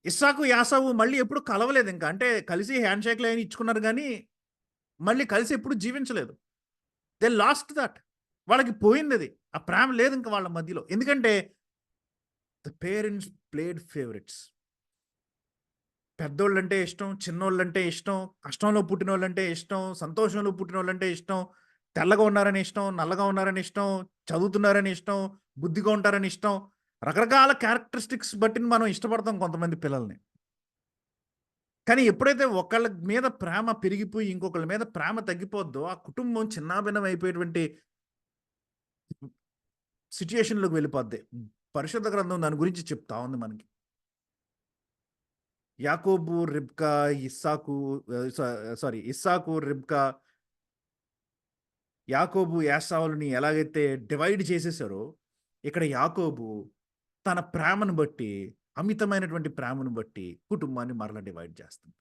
ఇస్సాకు, యాసావు మళ్ళీ ఎప్పుడు కలవలేదు ఇంకా. అంటే కలిసి హ్యాండ్ షేక్‌లు అయన్నీ ఇచ్చుకున్నారు గానీ, మళ్ళీ కలిసి ఎప్పుడు జీవించలేదు. They last that. వాళ్ళకి పోయిందది. ఆ ప్రేమ లేదు ఇంక వాళ్ళ మధ్యలో. ఎందుకంటే ద పేరెంట్స్ ప్లేడ్ ఫేవరెట్స్. పెద్దోళ్ళంటే ఇష్టం, చిన్నోళ్ళంటే ఇష్టం, కష్టంలో పుట్టినోళ్ళంటే ఇష్టం, సంతోషంలో పుట్టినోళ్ళంటే ఇష్టం, తెల్లగా ఉన్నారని ఇష్టం, నల్లగా ఉన్నారని ఇష్టం, చదువుతున్నారని ఇష్టం, బుద్ధిగా ఉంటారని ఇష్టం. రకరకాల క్యారెక్టరిస్టిక్స్ బట్టి మనం ఇష్టపడతాం కొంతమంది పిల్లల్ని. కానీ ఎప్పుడైతే ఒకళ్ళ మీద ప్రేమ పెరిగిపోయి ఇంకొకళ్ళ మీద ప్రేమ తగ్గిపోద్దో ఆ కుటుంబం చిన్నాభిన్నం అయిపోయేటువంటి సిచ్యుయేషన్లోకి వెళ్ళిపోద్ది. పరిశుద్ధ గ్రంథం దాని గురించి చెప్తా ఉంది మనకి. యాకోబు, రిబ్కా, ఇస్సాకు, ఇస్సాకు, రిబ్కా, యాకోబు ఏశావులని ఎలాగైతే డివైడ్ చేసేసారో, ఇక్కడ యాకోబు తన ప్రేమను బట్టి, అమితమైనటువంటి ప్రేమను బట్టి కుటుంబాన్ని మరలా డివైడ్ చేస్తుంది.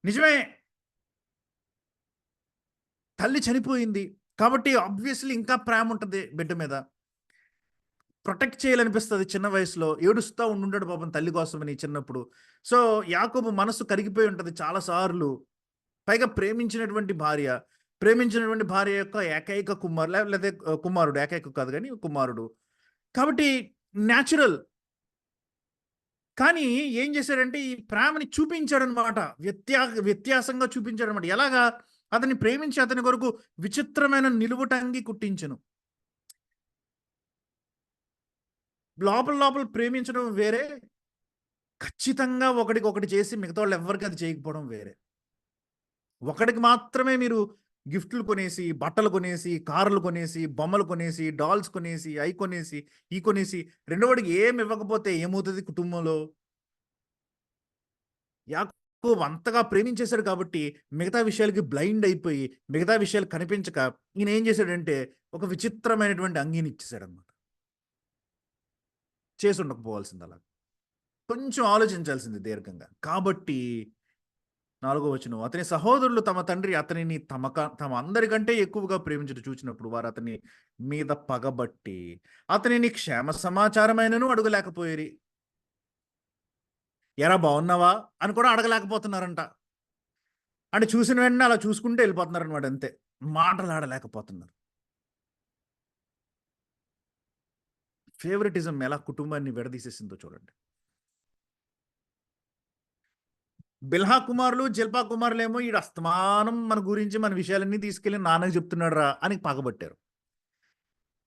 నిజమే, తల్లి చనిపోయింది కాబట్టి ఆబ్వియస్లీ ఇంకా ప్రేమ ఉంటుంది బిడ్డ మీద. ప్రొటెక్ట్ చేయాలనిపిస్తుంది చిన్న వయసులో. ఏడుస్తూ ఉండుంటాడు పాపం తల్లి కోసమని చిన్నప్పుడు. సో యాకోబు మనసు కరిగిపోయి ఉంటుంది చాలాసార్లు. పైగా ప్రేమించినటువంటి భార్య యొక్క ఏకైక లేకపోతే కుమారుడు, ఏకైక కాదు కానీ కుమారుడు కాబట్టి న్యాచురల్. కానీ ఏం చేశాడంటే ఈ ప్రేమని చూపించాడనమాట, వ్యత్యాసంగా చూపించాడనమాట. ఎలాగా? అతన్ని ప్రేమించి అతని కొరకు విచిత్రమైన నిలువుటంగి కుట్టించను. లోపల ప్రేమించడం వేరే, ఖచ్చితంగా ఒకటి చేసి మిగతా వాళ్ళు ఎవరికి అది చేయకపోవడం వేరే. ఒకడికి మాత్రమే మీరు గిఫ్ట్లు కొనేసి, బట్టలు కొనేసి, కార్లు కొనేసి, బొమ్మలు కొనేసి, డాల్స్ కొనేసి, అవి కొనేసి, ఈ కొనేసి, రెండోవాడికి ఏం ఇవ్వకపోతే ఏమవుతుంది కుటుంబంలో? యాకోబు అంతగా ప్రేమించేశాడు కాబట్టి మిగతా విషయాలకి బ్లైండ్ అయిపోయి, మిగతా విషయాలు కనిపించక ఈయన ఏం చేశాడంటే ఒక విచిత్రమైనటువంటి అంగీని ఇచ్చేశాడు అనమాట. చేసి ఉండకపోవాల్సింది అలా, కొంచెం ఆలోచించాల్సింది దీర్ఘంగా. కాబట్టి 4వ వచనం, అతని సహోదరులు తమ తండ్రి అతనిని తమ అందరికంటే ఎక్కువగా ప్రేమించడం చూచినప్పుడు వారు అతని మీద పగబట్టి అతనిని క్షేమ సమాచారమైనను అడగలేకపోయేరి. ఎరా బాగున్నావా అని కూడా అడగలేకపోతున్నారంట. అంటే చూసిన వెంటనే అలా చూసుకుంటే వెళ్ళిపోతున్నారు అనమాట, అంతే. మాటలాడలేకపోతున్నారు. ఫేవరెటిజం ఎలా కుటుంబాన్ని విడదీసేసిందో చూడండి. బిల్హా కుమారులు, జిల్పా కుమారులు ఏమో ఈ అస్తమానం మన గురించి మన విషయాలన్నీ తీసుకెళ్ళి నాన్నకి చెప్తున్నాడు రా అని పగబట్టారు.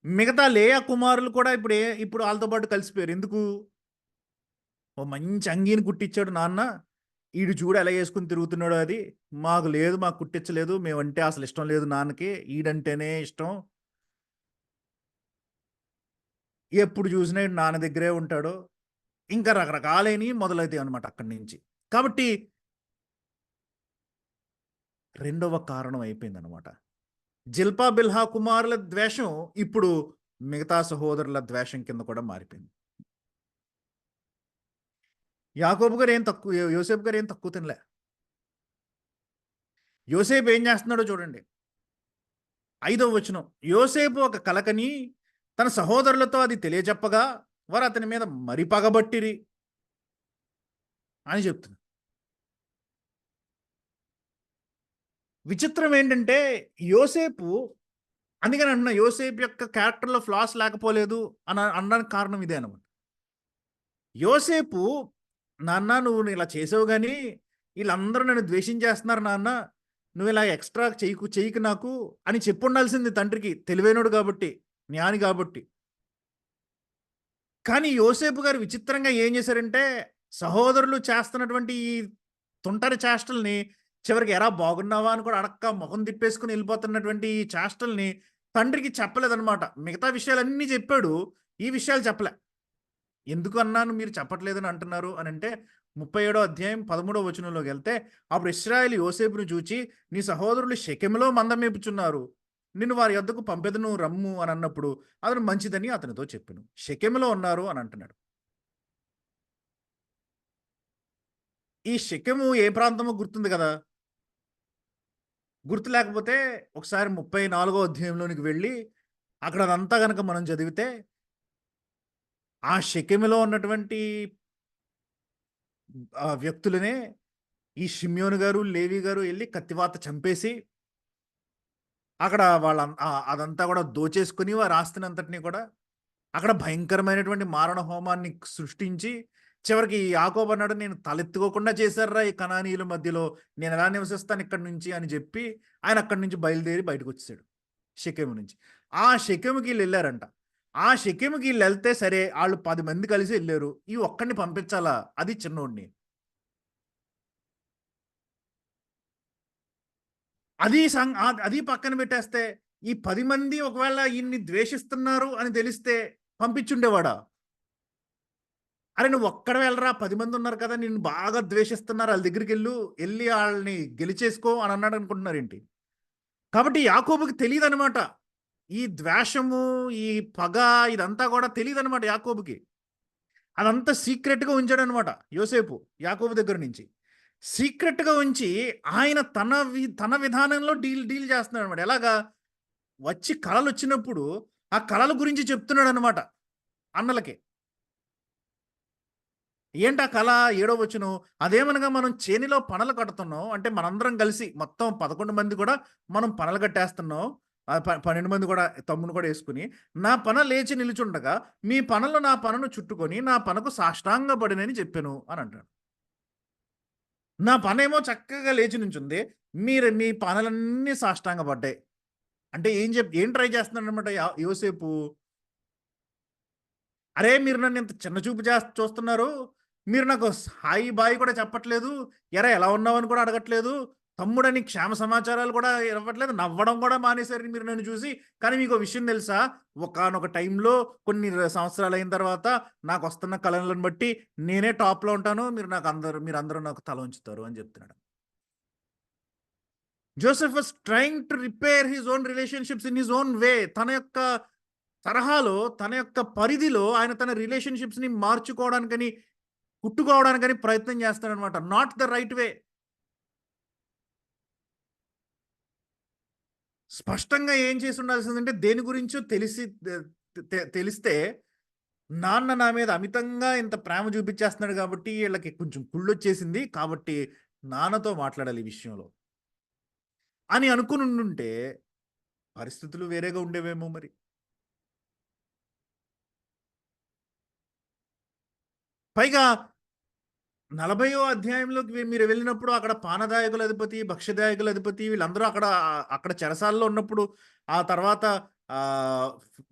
మిగతా లేయా కుమారులు కూడా ఇప్పుడు వాళ్ళతో పాటు కలిసిపోయారు. ఎందుకు? ఓ మంచి అంగీని కుట్టించాడు నాన్న, ఈడు చూడు ఎలా వేసుకుని తిరుగుతున్నాడు, అది మాకు లేదు, మాకు కుట్టించలేదు, మేమంటే అసలు ఇష్టం లేదు నాన్నకి, ఈడంటేనే ఇష్టం, ఎప్పుడు చూసినా నాన్న దగ్గరే ఉంటాడు, ఇంకా రకరకాలైన మొదలవుతాయి అనమాట అక్కడి నుంచి. కాబట్టి రెండవ కారణం అయిపోయింది అనమాట. జిల్పా బిల్హా కుమారుల ద్వేషం ఇప్పుడు మిగతా సహోదరుల ద్వేషం కింద కూడా మారిపోయింది. యాకోబు గారు ఏం తక్కువ, యోసేపు గారు ఏం తక్కువ తినలే. యోసేపు ఏం చేస్తున్నాడో చూడండి. 5వ వచనం, యోసేపు ఒక కలకని తన సహోదరులతో అది తెలియజెప్పగా వారు అతని మీద మరి పగబట్టిరి అని చెప్తున్నారు. విచిత్రం ఏంటంటే యోసేపు, అందుకని అంటున్నా యోసేపు యొక్క క్యారెక్టర్లో ఫ్లాస్ లేకపోలేదు అని అనడానికి కారణం ఇదే అనమాట. యోసేపు, నాన్న నువ్వు ఇలా చేసావు కానీ వీళ్ళందరూ నన్ను ద్వేషించేస్తున్నారు నాన్న, నువ్వు ఇలా ఎక్స్ట్రా చేయకు నాకు అని చెప్పుండాల్సింది తండ్రికి, తెలివైనడు కాబట్టి, జ్ఞాని కాబట్టి. కానీ యోసేపు గారు విచిత్రంగా ఏం చేశారంటే సహోదరులు చేస్తున్నటువంటి ఈ తుంటరి చేష్టల్ని చివరికి ఎరా బాగున్నావా అని కూడా అడక్క ముఖం తిప్పేసుకుని వెళ్ళిపోతున్నటువంటి ఈ చేష్టల్ని తండ్రికి చెప్పలేదన్నమాట. మిగతా విషయాలన్నీ చెప్పాడు, ఈ విషయాలు చెప్పలే. ఎందుకు అన్నాను మీరు చెప్పట్లేదని అంటున్నారు అని అంటే 37వ అధ్యాయం 13వ వచనంలోకి వెళ్తే, అప్పుడు ఇశ్రాయేలు యోసేపును చూచి నీ సహోదరులు షెకెములో మంద మేపుచున్నారు, నిన్ను వారి యొద్దకు పంపెదను రమ్ము అని అన్నప్పుడు అతను మంచిదని అతనితో చెప్పాను. షెకెములో ఉన్నారు అని అంటున్నాడు. ఈ షెకెము ఏ ప్రాంతమో గుర్తుంది కదా? గుర్తు లేకపోతే ఒకసారి 34వ అధ్యాయంలోనికి వెళ్ళి అక్కడ అదంతా కనుక మనం చదివితే ఆ షెకెములో ఉన్నటువంటి వ్యక్తులనే ఈ షిమ్యోను గారు, లేవి గారు వెళ్ళి కత్తివాత చంపేసి అక్కడ అదంతా కూడా దోచేసుకుని వారి ఆస్తినంతటినీ కూడా అక్కడ భయంకరమైనటువంటి మారణ హోమాన్ని సృష్టించి చివరికి యాకోబు అన్నాడు, నేను తలెత్తుకోకుండా చేశారా ఈ కనానీయుల మధ్యలో, నేను ఎలా నివసిస్తాను ఇక్కడి నుంచి అని చెప్పి ఆయన అక్కడి నుంచి బయలుదేరి బయటకు వచ్చేసాడు షెకెము నుంచి. ఆ షెకెముకి వీళ్ళు వెళ్ళారంట. ఆ షెకెముకి వీళ్ళు వెళ్తే సరే వాళ్ళు 10 మంది కలిసి వెళ్ళారు, ఈ ఒక్కడిని పంపించాలా, అది చిన్నోడిని. అది పక్కన పెట్టేస్తే ఈ 10 మంది ఒకవేళ ఈయన్ని ద్వేషిస్తున్నారు అని తెలిస్తే పంపించుండేవాడా? అరే నువ్వు ఒక్కడే వెళ్ళరా, 10 మంది ఉన్నారు కదా నిన్ను బాగా ద్వేషిస్తున్నారు, ఆళ్ళ దగ్గరికెళ్ళు, ఎళ్లి ఆళ్ళని గెలిచేసుకో అని అన్నాడు అనుకుంటున్నారేంటి? కాబట్టి యాకోబుకి తెలీదనమాట. ఈ ద్వేషము, ఈ పగ ఇదంతా కూడా తెలీదనమాట యాకోబుకి. అదంతా సీక్రెట్‌గా ఉంచాడనమాట యోసేపు యాకోబు దగ్గర నుంచి. సీక్రెట్‌గా ఉంచి ఆయన తన విధానంలో డీల్ చేస్తున్నాడనమాట. ఎలాగా? వచ్చి కలలొచ్చినప్పుడు ఆ కలల గురించి చెప్తున్నాడనమాట అన్నలకి. ఏంటా కళ? ఏడో వచనం. అదేమనగా మనం చేనిలో పనలు కడుతున్నాం. అంటే మనందరం కలిసి మొత్తం 11 మంది కూడా మనం పనలు కట్టేస్తున్నాం. 12 మంది కూడా తమ్ముని కూడా యేసుకొని, నా పన లేచి నిలుచుండగా, మీ పనలు నా పనను చుట్టుకొని, నా పనకు సాష్టాంగపడినని చెప్పెను అని అంటాడు. నా పనేమో చక్కగా లేచి నుంచుంది. మీ పనలన్నీ సాష్టాంగపడ్డాయి. అంటే ఏం ట్రై చేస్తున్నాడనమాట యోసేపు? అరే! మీరు నన్ను ఇంత చిన్న చూపు చూస్తున్నారు. మీరు నాకు హాయి, బాయి కూడా చెప్పట్లేదు. ఎరా ఎలా ఉన్నావని కూడా అడగట్లేదు. తమ్ముడని క్షేమ సమాచారాలు కూడా ఇవ్వట్లేదు. నవ్వడం కూడా మానేసారు మీరు నన్ను చూసి. కానీ మీకో విషయం తెలుసా? ఒకానొక టైంలో కొన్ని సంవత్సరాలయిన తర్వాత నాకొస్తున్న కలలను బట్టి నేనే టాప్‌లో ఉంటాను. మీరందరూ నాకు తల ఉంచుతారు అని చెప్తున్నాడు. Joseph was trying to repair his own relationships in his own way. తన యొక్క తరహాలో, తన యొక్క పరిధిలో ఆయన తన రిలేషన్‌షిప్స్‌ని మార్చుకోవడానికని, కుట్టుకోవడానికని ప్రయత్నం చేస్తాడనమాట. Not the right way. స్పష్టంగా ఏం చేసుండాల్సిందంటే దేని గురించో తెలిస్తే నాన్న నా మీద అమితంగా ఇంత ప్రేమ చూపిచ్చేస్తున్నాడు కాబట్టి ఈళ్ళకి కొంచెం కుళ్ళొచ్చేసింది. కాబట్టి నాన్నతో మాట్లాడాలి ఈ విషయంలో అని అనుకునుండుంటే పరిస్థితులు వేరేగా ఉండేవేమో మరి. పైగా 40వ అధ్యాయంలోకి మీరు వెళ్ళినప్పుడు అక్కడ పానదాయకుల అధిపతి, భక్ష్యదాయకుల అధిపతి వీళ్ళందరూ అక్కడ చెరసాలలో ఉన్నప్పుడు, ఆ తర్వాత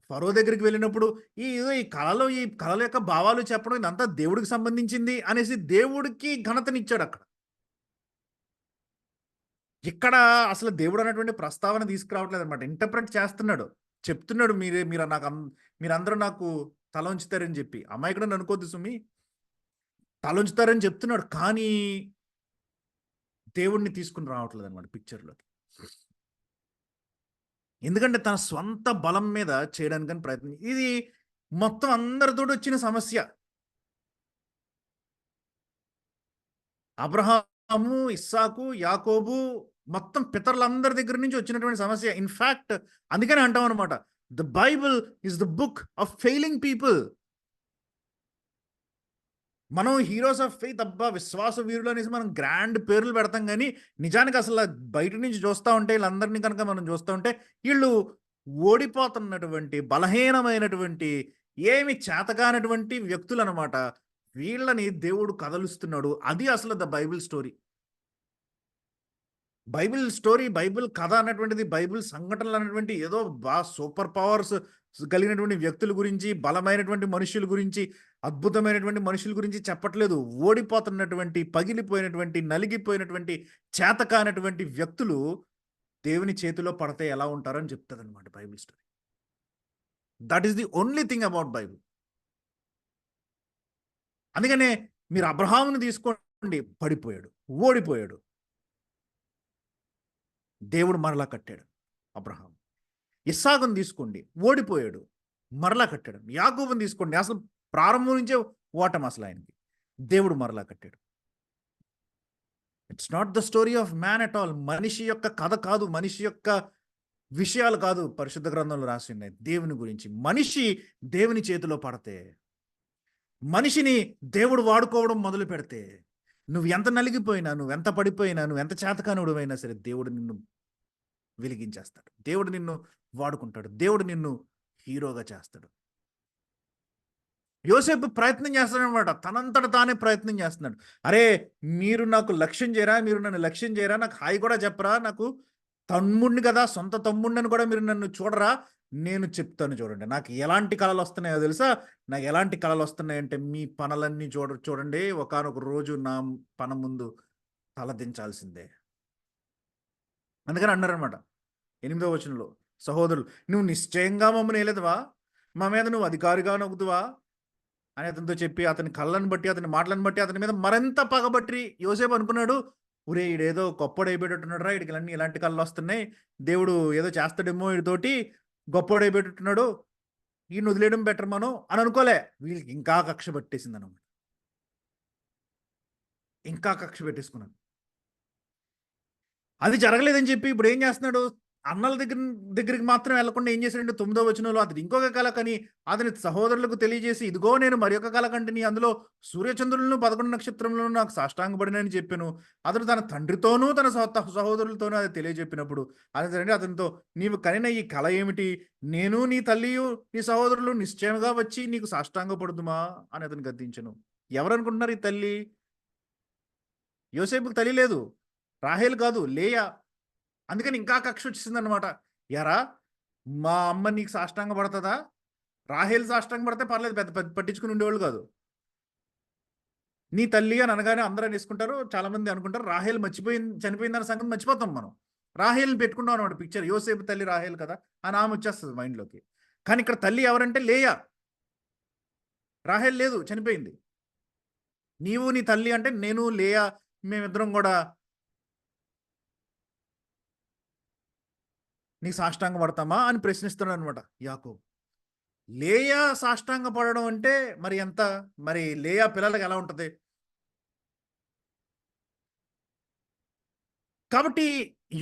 ఫరో దగ్గరికి వెళ్ళినప్పుడు ఈ కళల యొక్క భావాలు చెప్పడం ఇదంతా దేవుడికి సంబంధించింది అనేసి దేవుడికి ఘనతనిచ్చాడక్కడ. ఇక్కడ అసలు దేవుడు అనేటువంటి ప్రస్తావన తీసుకురావట్లేదన్నమాట. ఇంటర్ప్రెట్ చేస్తున్నాడు. చెప్తున్నాడు మీరందరూ నాకు తల ఉంచుతారని చెప్పి. అమాయకుడని అనుకోద్దు సుమి. తలొంచుతారని చెప్తున్నాడు. కానీ దేవుడిని తీసుకొని రావట్లేదన్నమాట పిక్చర్‌లోకి. ఎందుకంటే తన స్వంత బలం మీద చేయడానికని ప్రయత్నం. ఇది మొత్తం అందరితోటొచ్చిన సమస్య. అబ్రహాము, ఇస్సాకు, యాకోబు మొత్తం పితరులందరి దగ్గర నుంచి వచ్చినటువంటి సమస్య. ఇన్‌ఫాక్ట్ అందుకనే అంటామన్నమాట. The Bible is the book of failing people. మనం హీరోస్ ఆఫ్ ఫెయిత్ అబ్బా! విశ్వాస వీరులు అనేసి మనం గ్రాండ్ పేర్లు పెడతాం గానీ, నిజానికి అసల బయట నుంచి చూస్తా ఉంటే ఈళ్ళందరిని కనుక మనం చూస్తా ఉంటే, ఈళ్ళు ఓడిపోతున్నటువంటి, బలహీనమైనటువంటి, ఏమి చేతకానటువంటి వ్యక్తులనమాట. వీళ్ళని దేవుడు కదలుస్తున్నాడు. అది అసలు the Bible story. Bible story, Bible కథ అన్నటువంటిది, బైబిల్ సంఘటనలు అనేటువంటి ఏదో సూపర్ పవర్స్ కలిగినటువంటి వ్యక్తుల గురించి, బలమైనటువంటి మనుషుల గురించి, అద్భుతమైనటువంటి మనుషుల గురించి చెప్పట్లేదు. ఓడిపోతున్నటువంటి, పగిలిపోయినటువంటి, నలిగిపోయినటువంటి, చేతకానటువంటి వ్యక్తులు దేవుని చేతిలో పడితే ఎలా ఉంటారని చెప్తదనమాట Bible story. That is the only thing about Bible. అందుకనే మీరు అబ్రహాముని తీసుకోండి, పడిపోయాడు, ఓడిపోయాడు. దేవుడు మరలా కట్టాడు అబ్రహాం. ఇస్సాకుని తీసుకోండి, ఓడిపోయాడు, మరలా కట్టాడు. యాకోబుని తీసుకోండి, అసలు ప్రారంభం నుంచే ఓటమి అసలు ఆయనకి. దేవుడు మరలా కట్టాడు. It's not the story of man at all. మనిషి యొక్క కథ కాదు, మనిషి యొక్క విషయాలు కాదు పరిశుద్ధ గ్రంథంలో రాసి ఉన్నాయి. దేవుని గురించి. మనిషి దేవుని చేతిలో పడితే, మనిషిని దేవుడు వాడుకోవడం మొదలు పెడితే, నువ్వు ఎంత నలిగిపోయినా, నువ్వెంత పడిపోయినా, నువ్వెంత చేతకానుడివైనా సరే దేవుడు నిన్ను వెలిగించేస్తాడు. దేవుడు నిన్ను వాడుకుంటాడు. దేవుడు నిన్ను హీరోగా చేస్తాడు. యోసేపు ప్రయత్నం చేస్తాడనమాట. తనంతట తానే ప్రయత్నం చేస్తున్నాడు. అరే! మీరు నాకు లక్ష్యం చేయరా? మీరు నన్ను లక్ష్యం చేయరా? నాకు హాయి కూడా చెప్పరా? నాకు తమ్ముడిని కదా! సొంత తమ్ముడినని కూడా మీరు నన్ను చూడరా? నేను చెప్తాను చూడండి. నాకు ఎలాంటి కలలొస్తున్నాయో తెలుసా? నాకు ఎలాంటి కలలొస్తున్నాయంటే మీ పనులన్నీ చూడండి. ఒకానొక రోజు నా పన ముందు తలదించాల్సిందే. అందుకని అన్నారనమాట 8వ వచనంలో, సహోదరులు నువ్వు నిశ్చయంగా మమ్మల్ని ఏలేదువా, మా మీద నువ్వు అధికారిగా నొగుదువా అని అతనితో చెప్పి, అతని కళ్ళను బట్టి, అతని మాటలను బట్టి అతని మీద మరింత పగబట్టి యోసేపు అనుకున్నాడు, ఒరే ఈడేదో గొప్పోడైపోయేటట్టున్నాడు రా, వీడికి అన్ని ఇలాంటి కళ్ళు వస్తున్నాయి, దేవుడు ఏదో చేస్తాడేమో వీడితోటి, గొప్పోడైపోయేటట్టున్నాడు, ఈయన వదిలేయడం బెటర్ మనం అని అనుకోలే. వీళ్ళకి ఇంకా కక్ష పట్టేసింది అనమాట. ఇంకా కక్ష పెట్టేసుకున్నాను. అది జరగలేదని చెప్పి ఇప్పుడు ఏం చేస్తున్నాడు, అన్నల దగ్గరికి మాత్రం వెళ్లకుండా ఏం చేశాడంటే 9వ వచనంలో అతడు ఇంకొక కల కని అతని సహోదరులకు తెలియజేసి, ఇదిగో నేను మరి ఒక కల కంటిని, అందులో సూర్యచంద్రులను 11 నక్షత్రములను నాకు సాష్టాంగపడినని చెప్పాను. అతడు తన తండ్రితోనూ తన సహోదరులతోనూ అది తెలియజెప్పినప్పుడు అతడు అతనితో, నీవు కనిన ఈ కల ఏమిటి, నేను నీ తల్లియు నీ సహోదరులు నిశ్చయంగా వచ్చి నీకు సాష్టాంగపడుదుమా అని అతను గద్దించను. ఎవరనుకుంటున్నారు ఈ తల్లి? యోసేపుకి తల్లి లేదు, రాహేల్ కాదు, లేయా. అందుకని ఇంకా కక్ష వచ్చేసిందనమాట. ఎరా మా అమ్మ నీకు సాష్టాంగ పడుతుందా, రాహేల్ సాష్టాంగ పడితే పర్లేదు, పెద్ద పెద్ద పట్టించుకుని ఉండేవాళ్ళు కాదు. నీ తల్లి అని అనగానే అందరూ అనేసుకుంటారు, చాలా మంది అనుకుంటారు రాహేల్ చనిపోయిందన్న సంగతి మర్చిపోతాం మనం. రాహేల్ని పెట్టుకుంటాం అనమాట పిక్చర్, యోసేపు తల్లి రాహేల్ కదా అని ఆమె వచ్చేస్తుంది మైండ్లోకి. కానీ ఇక్కడ తల్లి ఎవరంటే లేయా, రాహేల్ లేదు, చనిపోయింది. నీవు నీ తల్లి అంటే నేను లేయా మేమిద్దరం కూడా నీకు సాష్టాంగ పడతామా అని ప్రశ్నిస్తున్నాడు అనమాట యాకోబు. లేయా సాష్టాంగ పడడం అంటే మరి ఎంత, మరి లేయా పిల్లలకి ఎలా ఉంటుంది? కాబట్టి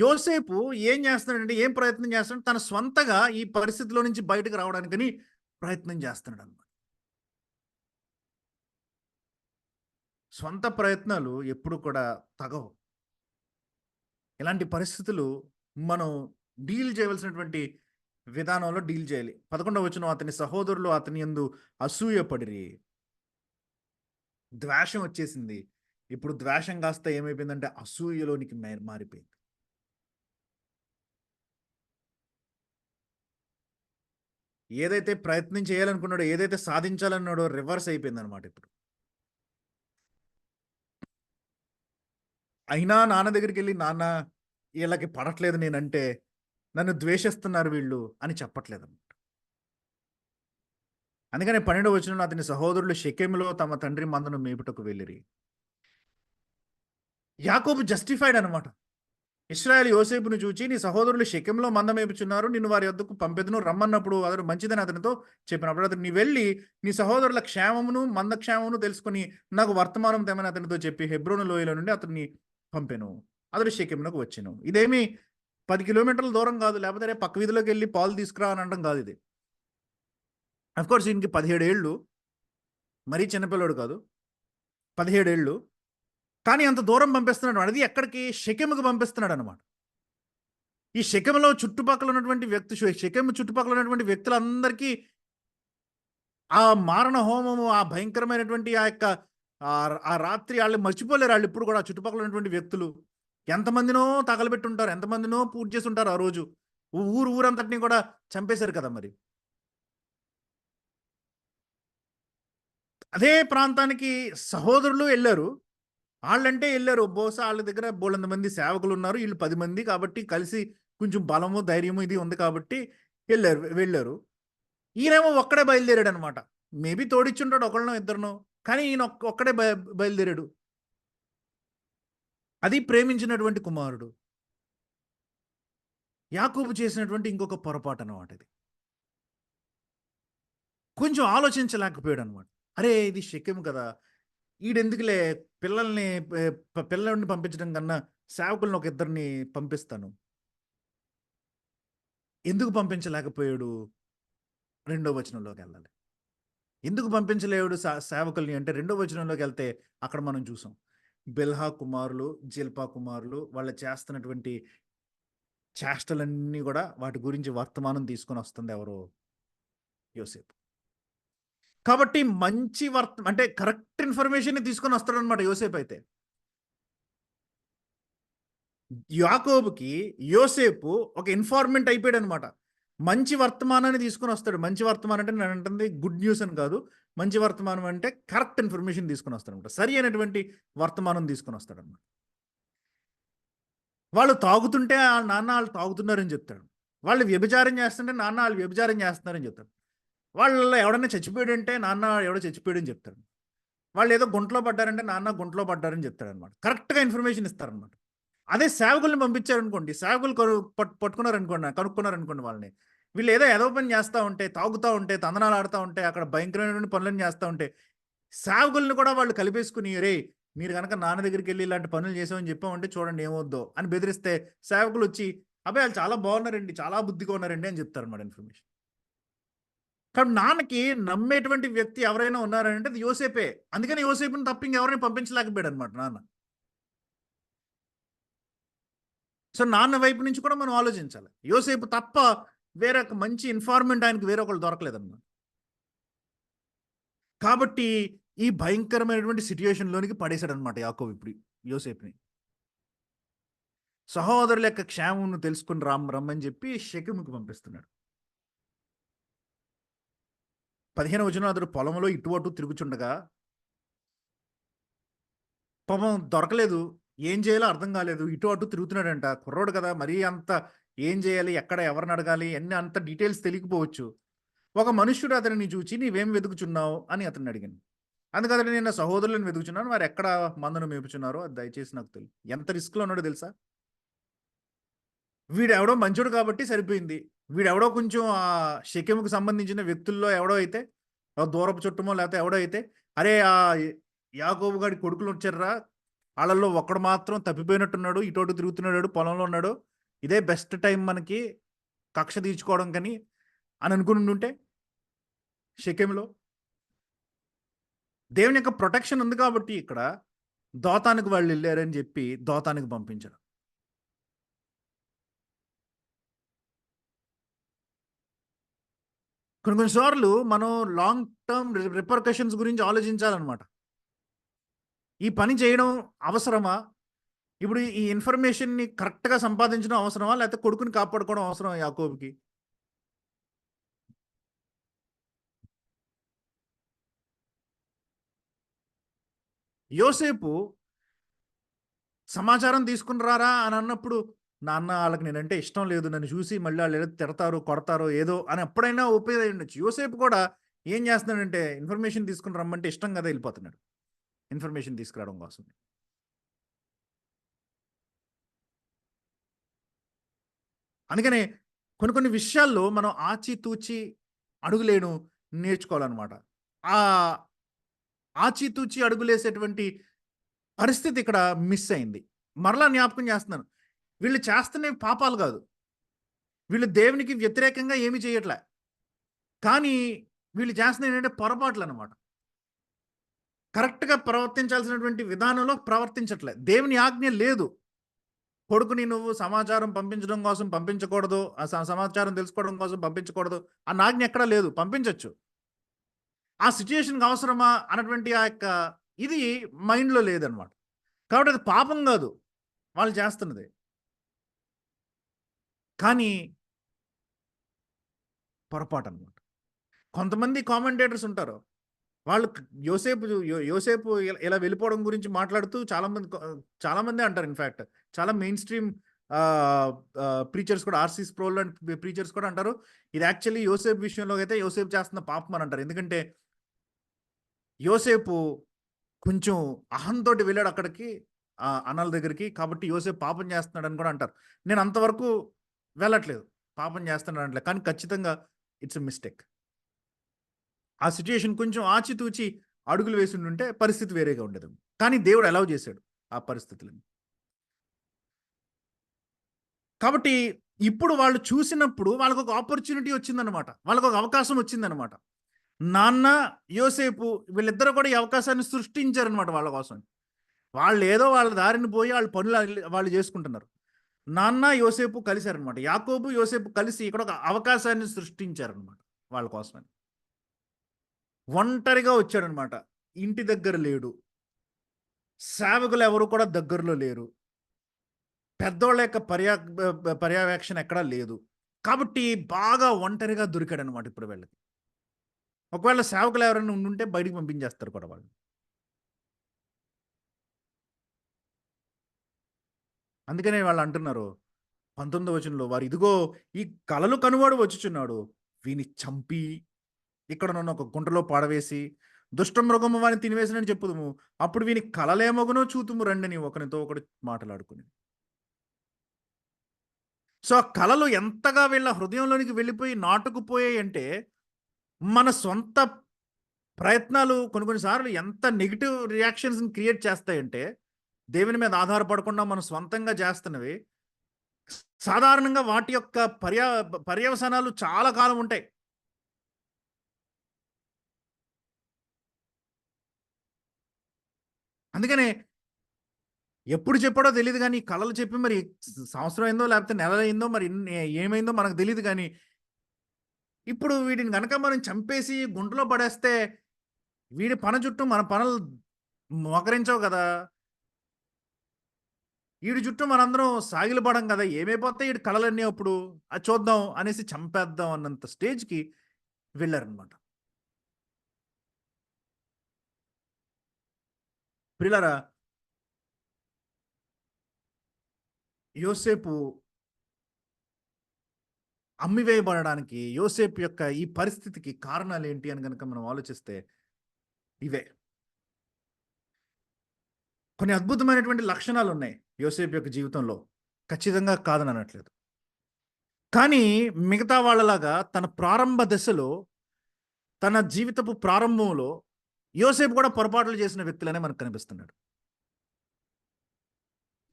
యోసేపు ఏం చేస్తున్నాడంటే, ఏం ప్రయత్నం చేస్తున్నాడు, తన స్వంతగా ఈ పరిస్థితిలో నుంచి బయటకు రావడానికని ప్రయత్నం చేస్తున్నాడు అనమాట. స్వంత ప్రయత్నాలు ఎప్పుడు కూడా తగవు. ఇలాంటి పరిస్థితులు మనం డీల్ చేయవలసినటువంటి విధానంలో డీల్ చేయాలి. 11వ వచనం, అతని సహోదరులు అతని యందు అసూయపడిరి. ద్వేషం వచ్చేసింది. ఇప్పుడు ద్వేషం కాస్త ఏమైపోయిందంటే అసూయలోనికి మారిపోయింది. ఏదైతే ప్రయత్నం చేయాలనుకున్నాడో, ఏదైతే సాధించాలన్నాడో రివర్స్ అయిపోయింది అనమాట ఇప్పుడు. అయినా నాన్న దగ్గరికి వెళ్ళి, నాన్న వీళ్ళకి పడట్లేదు నేనంటే, నన్ను ద్వేషిస్తున్నారు వీళ్ళు అని చెప్పట్లేదు అనమాట. అందుకనే 12వ వచనంలో అతని సహోదరులు షెకెములో తమ తండ్రి మందను మేపుటకు వెళ్ళిరి. యాకోబు జస్టిఫైడ్ అనమాట. ఇశ్రాయేలు యోసేపును చూచి, నీ సహోదరులు షెకెంలో మంద మేపుచున్నారు, నిన్ను వారి వద్దకు పంపెదను రమ్మన్నప్పుడు అతడు మంచిదని అతనితో చెప్పినప్పుడు అతడు, నీ వెళ్ళి నీ సహోదరుల క్షేమమును మంద క్షేమమును తెలుసుకుని నాకు వర్తమానం తెమని అతనితో చెప్పి హెబ్రోను లోయలో నుండి అతన్ని పంపెను. అతడు షెకెమునకు వచ్చెను. ఇదేమి 10 కిలోమీటర్ల దూరం కాదు, లేకపోతే రేపు పక్క వీధిలోకి వెళ్ళి పాలు తీసుకురా అని అనడం కాదు ఇది. అఫ్కోర్స్ ఈయనకి 17 ఏళ్ళు, మరీ చిన్నపిల్లడు కాదు, 17 ఏళ్ళు. కానీ అంత దూరం పంపిస్తున్నాడు. అది ఎక్కడికి? షెకెముకు పంపిస్తున్నాడు అనమాట. ఈ షెకెములో చుట్టుపక్కల ఉన్నటువంటి షెకెము చుట్టుపక్కల ఉన్నటువంటి వ్యక్తులందరికీ ఆ మారణ హోమము, ఆ భయంకరమైనటువంటి ఆ యొక్క ఆ రాత్రి వాళ్ళు మర్చిపోలేరు. వాళ్ళు ఇప్పుడు కూడా చుట్టుపక్కల ఉన్నటువంటి వ్యక్తులు ఎంతమందినో తగలబెట్టుంటారు, ఎంతమందినో పూజ చేసి ఉంటారు ఆ రోజు. ఊరంతటిని కూడా చంపేశారు కదా మరి. అదే ప్రాంతానికి సహోదరులు వెళ్ళారు. వాళ్ళంటే వెళ్ళారు. బహుశా వాళ్ళ దగ్గర బోలెడంత మంది సేవకులు ఉన్నారు. వీళ్ళు 10 మంది కాబట్టి కలిసి కొంచెం బలము, ధైర్యము ఇది ఉంది కాబట్టి వెళ్ళారు. ఈయనేమో ఒక్కడే బయలుదేరాడు అనమాట. మేబీ తోడిచ్చుంటాడు ఒకళ్ళనో ఇద్దరినో, కానీ ఈయన ఒక్కడే బయలుదేరాడు. అది ప్రేమించినటువంటి కుమారుడు. యాకోబు చేసినటువంటి ఇంకొక పొరపాటు అనమాట ఇది. కొంచెం ఆలోచించలేకపోయాడు అనమాట. అరే ఇది షెకెము కదా, ఈడెందుకులే పిల్లల్ని పంపించడం కన్నా సేవకులను ఒక ఇద్దరిని పంపిస్తాను. ఎందుకు పంపించలేకపోయాడు? 2వ వచనంలోకి వెళ్ళాలి. ఎందుకు పంపించలేడు సేవకుల్ని అంటే 2వ వచనంలోకి వెళ్తే అక్కడ మనం చూసాం. బెల్హా కుమారులు, జిల్పా కుమారులు వాళ్ళు చేస్తున్నటువంటి చేష్టలన్నీ కూడా వాటి గురించి వర్తమానం తీసుకొని వస్తుంది ఎవరు? యోసేపు. కాబట్టి మంచి అంటే కరెక్ట్ ఇన్ఫర్మేషన్ తీసుకొని వస్తాడనమాట యోసేపు అయితే. యాకోబుకి యోసేపు ఒక ఇన్ఫార్మెంట్ అయిపోయాడు అనమాట. మంచి వర్తమానాన్ని తీసుకొని వస్తాడు. మంచి వర్తమానం అంటే నేను అంటుంది గుడ్ న్యూస్ అని కాదు. మంచి వర్తమానం అంటే కరెక్ట్ ఇన్ఫర్మేషన్ తీసుకొని వస్తాడనమాట. సరి అయినటువంటి వర్తమానం తీసుకొని వస్తాడనమాట. వాళ్ళు తాగుతుంటే నాన్న వాళ్ళు తాగుతున్నారని చెప్తాడు. వాళ్ళు వ్యభిచారం చేస్తుంటే నాన్న వాళ్ళు వ్యభిచారం చేస్తున్నారని చెప్తాడు. వాళ్ళలో ఎవడన్నా చచ్చిపోయాడంటే నాన్న ఎవడో చచ్చిపోయాడని చెప్తాడు. వాళ్ళు ఏదో గుంటలో పడ్డారంటే నాన్న గుంటలో పడ్డారని చెప్తాడనమాట. కరెక్ట్‌గా ఇన్ఫర్మేషన్ ఇస్తారనమాట. అదే సేవకుల్ని పంపించారనుకోండి, సేవకులు పట్టుకున్నారనుకోండి, కనుక్కున్నారనుకోండి వాళ్ళని. వీళ్ళు ఏదో ఎదవ పని చేస్తా ఉంటే, తాగుతా ఉంటే, తందనాలు ఆడుతా ఉంటే, అక్కడ భయంకరమైన పనులన్నీ చేస్తా ఉంటే, సేవకుల్ని కూడా వాళ్ళు కలిపేసుకొని, "రేయ్! మీరు గనక నాన్న దగ్గరికెళ్ళి ఇలాంటి పనులు చేసామని చెప్పామంటే చూడండి ఏమవుద్దో" అని బెదిరిస్తే, సేవకులొచ్చి, "అబ్బాయి ఆళ్ళు చాలా బాగున్నారండి, చాలా బుద్ధిగా ఉన్నారండి" అని చెప్తారన్నమాట ఇన్ఫర్మేషన్. కాబట్టి నాన్నకి నమ్మేటువంటి వ్యక్తి ఎవరైనా ఉన్నారంటే అది యోసేపే. అందుకని యోసేపుని తప్ప ఇంకెవరిని పంపించలేకపోయాడన్నమాట నాన్న. సో, నాన్న వైపు నుంచి కూడా మనం ఆలోచించాలి. యోసేపు తప్ప వేరే ఒక మంచి ఇన్ఫార్మెంట్ ఆయనకి వేరొకళ్ళు దొరకలేదన్నమాట. కాబట్టి ఈ భయంకరమైనటువంటి సిట్యుయేషన్‌లోనికి పడేసాడన్నమాట యాకోబు ఇప్పుడు యోసేపుని. సహోదరుల యొక్క క్షేమమును తెలుసుకొని రమ్మని చెప్పి షెకెముకి పంపిస్తున్నాడు. 15వ వచనం అతడు పొలంలో ఇటు అటు తిరుగుచుండగా పాపం దొరకలేదు. ఏం చేయాలో అర్థం కాలేదు. ఇటు అటు తిరుగుతున్నాడంట. కుర్రోడు కదా! మరీ అంత ఏం చేయాలి? ఎక్కడ ఎవరిని అడగాలి? అన్ని అంత డీటెయిల్స్ తెలియకపోవచ్చు. ఒక మనుష్యుడు అతనిని చూచి "నీవేం వెతుకుచున్నావు?" అని అతన్ని అడిగాను. అందుకు అతడు "నేను నా సహోదరులను వెతుకుచున్నాను. వారెక్కడ మందను మేపుచున్నారో అది దయచేసి నాకు ఎంత రిస్క్‌లో ఉన్నాడో తెలుసా? వీడెవడో మంచోడు కాబట్టి సరిపోయింది. వీడెవడో కొంచెం షెకెముకు సంబంధించిన వ్యక్తుల్లో ఎవడో అయితే దూరపు చుట్టమో లేకపోతే ఎవడో అయితే "అరే! యాకోబు గాడి కొడుకులొచ్చారురా. ఆళ్ళల్లో ఒక్కడు మాత్రం తప్పిపోయినట్టున్నాడు. ఇటు అటు తిరుగుతున్నాడు. పొలంలో ఉన్నాడు. ఇదే బెస్ట్ టైం మనకి కక్ష తీర్చుకోవడం కని" అని అనుకునుండుంటే షెకెములో దేవుని యొక్క ప్రొటెక్షన్ ఉంది కాబట్టి ఇక్కడ దోతానికి వాళ్ళెళ్లారని చెప్పి దోతానికి పంపించాడు. కొన్ని కొన్ని సార్లు మనం లాంగ్ టర్మ్ రిపర్కషన్స్ గురించి ఆలోచించాలన్నమాట. ఈ పని చేయడం అవసరమా? ఇప్పుడు ఈ ఇన్ఫర్మేషన్‌ని కరెక్ట్‌గా సంపాదించడం అవసరమా? లేకపోతే కొడుకుని కాపాడుకోవడం అవసరమా యాకోబుకి? యోసేపు సమాచారం తీసుకొని రారా అని అన్నప్పుడు, నాన్న ఆళ్ళకి నేనంటే ఇష్టం లేదు. నన్ను చూసి మళ్ళీ ఆళ్ళేదో తిడతారో, కొడతారో ఏదో అని ఎప్పుడైనా ఒప్పేది అయ్యుండొచ్చు. యోసేపు కూడా ఏం చేస్తున్నాడంటే ఇన్ఫర్మేషన్ తీసుకొని రమ్మంటే ఇష్టం కదా! ఎళ్ళిపోతున్నాడు. ఇన్ఫర్మేషన్ తీసుకురావడం కోసం. అందుకనే కొన్ని కొన్ని విషయాల్లో మనం ఆచితూచి అడుగులేయడం నేర్చుకోవాలనమాట. ఆహ్, ఆచితూచి అడుగులేసేటువంటి పరిస్థితి ఇక్కడ మిస్ అయింది. మరలా జ్ఞాపకం చేస్తున్నాను. వీళ్ళు చేస్తున్నవి పాపాలు గాదు. వీళ్ళు దేవునికి వ్యతిరేకంగా ఏమి చేయట్లే. కానీ వీళ్ళు చేస్తున్నయేంటంటే పొరపాట్లనమాట. కరెక్ట్‌గా ప్రవర్తించాల్సినటువంటి విధానంలో ప్రవర్తించట్లే. దేవుని ఆజ్ఞ లేదు. కొడుకుని నువ్వు సమాచారం పంపించడం కోసం పంపించకూడదు. ఆ సమాచారం తెలుసుకోవడం కోసం పంపించకూడదు అన్న ఆజ్ఞ ఎక్కడా లేదు. పంపించొచ్చు. ఆ సిట్యుయేషన్‌కి అవసరమా అన్నటువంటి ఆ యొక్క ఇది మైండ్‌లో లేదనమాట. కాబట్టి అది పాపం గాదు. వాళ్ళు చేస్తున్నది. కానీ పొరపాటనమాట. కొంతమంది కామెంటేటర్స్ ఉంటారు. వాళ్ళు యోసేపు యోసేపు ఇలా వెళ్ళిపోవడం గురించి మాట్లాడుతూ చాలామందే అంటారు ఇన్‌ఫాక్ట్. చాలా మెయిన్ స్ట్రీమ్ ఆహ్, ప్రీచర్స్ కూడా ఆర్‌సీ స్ప్రోల్ లాంటి ప్రీచర్స్ కూడా అంటారు. ఇది యాక్చువల్లీ యోసేపు విషయంలో అయితే యోసేపు చేస్తున్న పాపం అని అంటారు. ఎందుకంటే యోసేపు కొంచెం అహంతోటి వెళ్ళాడు అక్కడికి అన్నల దగ్గరికి. కాబట్టి యోసేపు పాపం చేస్తున్నాడని కూడా అంటారు. నేను అంతవరకు వెళ్ళట్లేదు. పాపం చేస్తున్నాడు అనట్లేదు. కానీ ఖచ్చితంగా ఇట్స్ ఎ మిస్టేక్. ఆ సిట్యుయేషన్ కొంచెం ఆచితూచి అడుగులు వేసుండుంటే పరిస్థితి వేరేగా ఉండేది. కానీ దేవుడు అలౌ చేసాడు ఆ పరిస్థితులని. కాబట్టి ఇప్పుడు వాళ్ళు చూసినప్పుడు వాళ్ళకొక ఆపర్చునిటీ వచ్చిందనమాట. వాళ్ళకొక అవకాశం వచ్చిందనమాట. నాన్న, యోసేపు వీళ్ళిద్దరూ కూడా ఈ అవకాశాన్ని సృష్టించారనమాట వాళ్ళ కోసం. వాళ్ళేదో వాళ్ళ దారిన పోయి ఆళ్ళ పనులు వాళ్ళు జేసుకుంటున్నారు. నాన్న, యోసేపు కలిసారనమాట. యాకోబు, యోసేపు కలిసి ఇక్కడ ఒక అవకాశాన్ని సృష్టించారనమాట వాళ్ళ కోసమని. ఒంటరిగా వచ్చాడనమాట. ఇంటి దగ్గర లేడు. సేవకులెవరు కూడా దగ్గరలో లేరు. పెద్దోళ్ళ యొక్క పర్యవేక్షణ ఎక్కడా లేదు. కాబట్టి బాగా ఒంటరిగా దొరికాడనమాట ఇప్పుడు వీళ్ళకి. ఒకవేళ సేవకులు ఎవరైనా ఉండుంటే బయటికి పంపించేస్తారు కూడా వాళ్ళు. అందుకనే వాళ్ళు అంటున్నారు 19వ వచనంలో, వారు ఇదిగో ఈ కలలు కనువాడు వచ్చుచున్నాడు, వీని చంపి ఇక్కడనున్న ఒక గుంటలో పాడవేసి దుష్టమృగము వారిని తినివేసినని చెప్పుదుము, అప్పుడు వీని కలలేమగునో చూతుము రండని ఒకనితో ఒకడు మాటలాడుకుని. సో ఆ కలలు ఎంతగా వీళ్ళ హృదయంలోనికి వెళ్ళిపోయి నాటుకుపోయాయి అంటే, మన సొంత ప్రయత్నాలు కొన్ని సార్లు ఎంత నెగెటివ్ రియాక్షన్స్‌ని క్రియేట్ చేస్తాయంటే, దేవుని మీద ఆధారపడకుండా మనం స్వంతంగా చేస్తున్నవి, సాధారణంగా వాటి యొక్క పర్యవసానాలు చాలా కాలం ఉంటాయి. అందుకనే ఎప్పుడు చెప్పాడో తెలీదు గానీ, కలలు చెప్పి మరి సంవత్సరం అయిందో, లేకపోతే నెల అయిందో, మరి ఏమైందో మనకు తెలీదు గానీ, ఇప్పుడు వీటిని గనక మనం చంపేసి గుంటలో పడేస్తే, వీడి పన చుట్టూ మన పనలు మోకరించవు గదా! ఈడి చుట్టూ మనందరం సాగిలపడం గదా! ఏమైపోతాయి ఈడి కలలన్నీ అప్పుడు? అది చూద్దాం అనేసి చంపేద్దాం అన్నంత స్టేజ్‌కి వెళ్లారనమాట. ప్రియులారా, యోసేపు అమ్మివేయబడడానికి, యోసేపు యొక్క ఈ పరిస్థితికి కారణాలేంటి అని గనక మనం ఆలోచిస్తే ఇవే. కొన్ని అద్భుతమైనటువంటి లక్షణాలున్నాయి యోసేపు యొక్క జీవితంలో. ఖచ్చితంగా కాదననట్లేదు. కానీ మిగతా వాళ్ళలాగా తన ప్రారంభ దశలో, తన జీవితపు ప్రారంభంలో యోసేపు కూడా పొరపాట్లు చేసిన వ్యక్తులనే మనకు కనిపిస్తున్నాడు.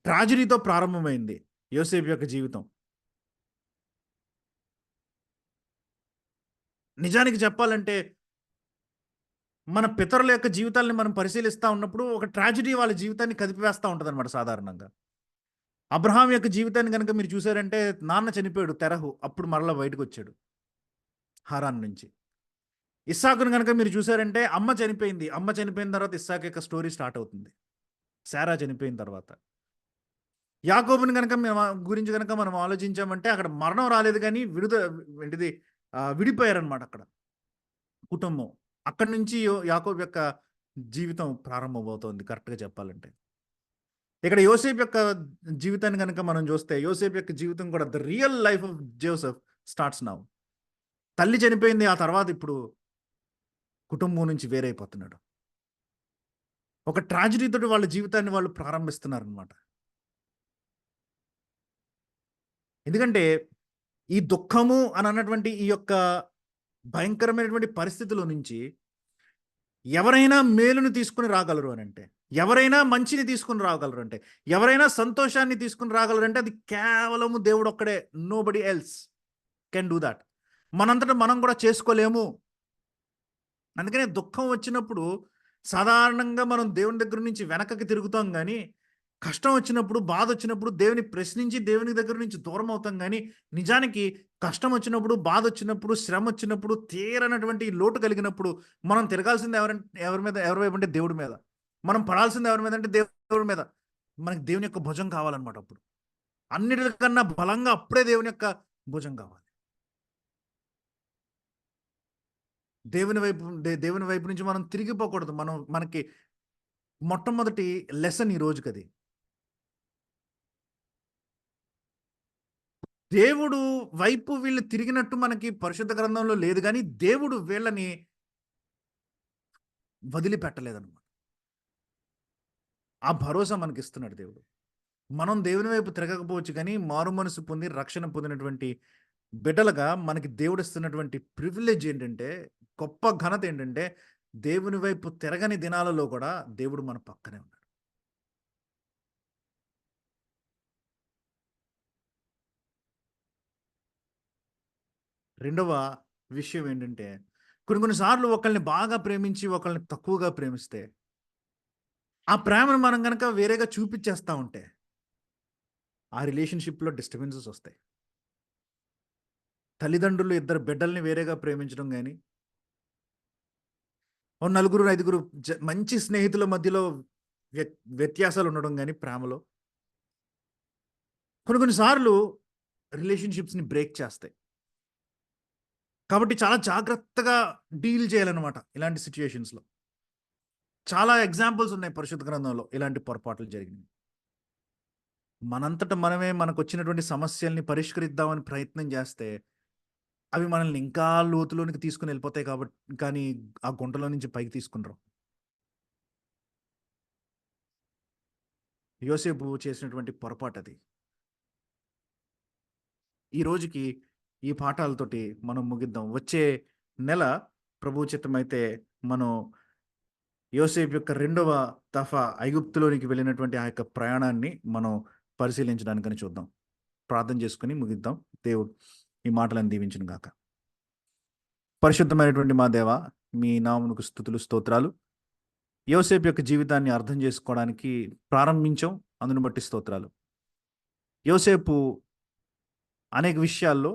ట్రాజడీతో ప్రారంభమైంది యోసేపు యొక్క జీవితం. నిజానికి చెప్పాలంటే, మన పితరుల యొక్క జీవితాల్ని మనం పరిశీలిస్తా ఉన్నప్పుడు, ఒక ట్రాజడీ వాళ్ళ జీవితాన్ని కదిపివేస్తా ఉంటదనమాట సాధారణంగా. అబ్రహాం యొక్క జీవితాన్ని గనక మీరు చూసారంటే, నాన్న చనిపోయాడు తెరహు. అప్పుడు మరలా బయటకొచ్చాడు హారాన్ నుంచి. ఇస్సాకుని గనక మీరు చూసారంటే, అమ్మ చనిపోయింది. అమ్మ చనిపోయిన తర్వాత ఇస్సాకు యొక్క స్టోరీ స్టార్ట్ అవుతుంది. శారా చనిపోయిన తర్వాత. యాకోబుని గనక గురించి గనక మనం ఆలోచించామంటే, అక్కడ మరణం రాలేదు గానీ, ఏంటిది విడిపోయారనమాట అక్కడ కుటుంబం. అక్కడి నుంచి యాకోబు యొక్క జీవితం ప్రారంభమవుతోంది కరెక్ట్‌గా చెప్పాలంటే. ఇక్కడ యోసేపు యొక్క జీవితాన్ని గనక మనం చూస్తే, యోసేపు యొక్క జీవితం కూడా the real life of Joseph starts now. తల్లి చనిపోయింది. ఆ తర్వాత ఇప్పుడు కుటుంబం నుంచి వేరైపోతున్నాడు. ఒక ట్రాజడీ తోటి వాళ్ళ జీవితాన్ని వాళ్ళు ప్రారంభిస్తున్నారనమాట. ఎందుకంటే, ఈ దుఃఖము అని అన్నటువంటి ఈ యొక్క భయంకరమైనటువంటి పరిస్థితిలో నుంచి ఎవరైనా మేలుని తీసుకొని రాగలరు అనంటే, ఎవరైనా మంచిని తీసుకొని రాగలరు అంటే, ఎవరైనా సంతోషాన్ని తీసుకొని రాగలరంటే అది కేవలము దేవుడొక్కడే. Nobody else can do that. మనంతట మనం కూడా చేసుకోలేము. అందుకనే దుఃఖం వచ్చినప్పుడు సాధారణంగా మనం దేవుని దగ్గర నుంచి వెనకకి తిరుగుతాం గానీ, కష్టం వచ్చినప్పుడు, బాధొచ్చినప్పుడు దేవుని ప్రశ్నించి దేవుని దగ్గర నుంచి దూరం అవుతాం గానీ, నిజానికి కష్టం వచ్చినప్పుడు, బాధొచ్చినప్పుడు, శ్రమొచ్చినప్పుడు, తీరనటువంటి లోటు కలిగినప్పుడు మనం తిరగాల్సింది ఎవరి వైపు అంటే దేవుడి మీద. మనం పడాల్సింది ఎవరి మీద అంటే దేవుడి మీద. మనకి దేవుని యొక్క భుజం కావాలన్నమాట అప్పుడు. అన్నిటికన్నా బలంగా అప్పుడే దేవుని యొక్క భుజం కావాలి. దేవుని వైపు నుంచి మనం తిరిగిపోకూడదు. మనకి మొట్టమొదటి లెసన్ ఈ రోజుకది. దేవుడు వైపు వీళ్ళు తిరిగినట్టు మనకి పరిశుద్ధ గ్రంథంలో లేదు గానీ, దేవుడు వీళ్ళని వదిలిపెట్టలేదన్నమాట. ఆ భరోసా మనకిస్తున్నాడు దేవుడు. మనం దేవుని వైపు తిరగకపోవచ్చు గానీ, మారు మనసు పొంది రక్షణ పొందినటువంటి బిడ్డలుగా మనకి దేవుడిస్తున్నటువంటి ప్రివిలేజ్ ఏంటంటే, గొప్ప ఘనత ఏంటంటే, దేవుని వైపు తిరగని దినాలలో కూడా దేవుడు మన పక్కనే ఉన్నాడు. రెండవ విషయం ఏంటంటే, కొన్ని సార్లు ఒకళ్ళని బాగా ప్రేమించి, ఒకళ్ళని తక్కువగా ప్రేమిస్తే, ఆ ప్రేమను మనం గనక వేరేగా చూపిచ్చేస్తా ఉంటే, ఆ రిలేషన్‌షిప్‌లో డిస్టర్బెన్సెస్ ఒస్తాయి. తల్లిదండ్రులు ఇద్దరు బిడ్డల్ని వేరేగా ప్రేమించడం గాని, ఓ నలుగురు, ఐదుగురు మంచి స్నేహితుల మధ్యలో వ్యత్యాసాలు ఉండడం గాని ప్రేమలో, కొన్ని సార్లు రిలేషన్‌షిప్స్‌ని బ్రేక్ చేస్తాయి. కాబట్టి చాలా జాగ్రత్తగా డీల్ చేయాలన్నమాట ఇలాంటి సిట్యుయేషన్స్‌లో. చాలా ఎగ్జాంపుల్స్ ఉన్నాయి పరిశుద్ధ గ్రంథంలో ఇలాంటి పొరపాట్లు జరిగినయి. మనంతట మనమే మనకొచ్చినటువంటి సమస్యల్ని పరిష్కరిద్దామని ప్రయత్నం చేస్తే, అవి మనల్ని ఇంకా లోతులోనికి తీసుకొని వెళ్ళిపోతాయి కానీ ఆ గుంటలో నుంచి పైకి తీసుకొని రావు. యోసేపు చేసినటువంటి పొరపాటది. ఈ రోజుకి ఈ పాఠాలతోటి మనం ముగిద్దాం. వచ్చే నెల ప్రభువు చిత్తమైతే మనం యోసేపు యొక్క రెండవ దఫా ఐగుప్తులోనికి వెళ్ళినటువంటి ఆ యొక్క ప్రయాణాన్ని మనం పరిశీలించడానికని చూద్దాం. ప్రార్థన చేసుకొని ముగిద్దాం. దేవుడు ఈ మాటలను దీవించును గాక. పరిశుద్ధమైనటువంటి మా దేవ, మీ నామమునకు స్తుతులు స్తోత్రాలు. యోసేపు యొక్క జీవితాన్ని అర్థం చేసుకోవడానికి ప్రారంభించాం, అందును బట్టి స్తోత్రాలు. యోసేపు అనేక విషయాల్లో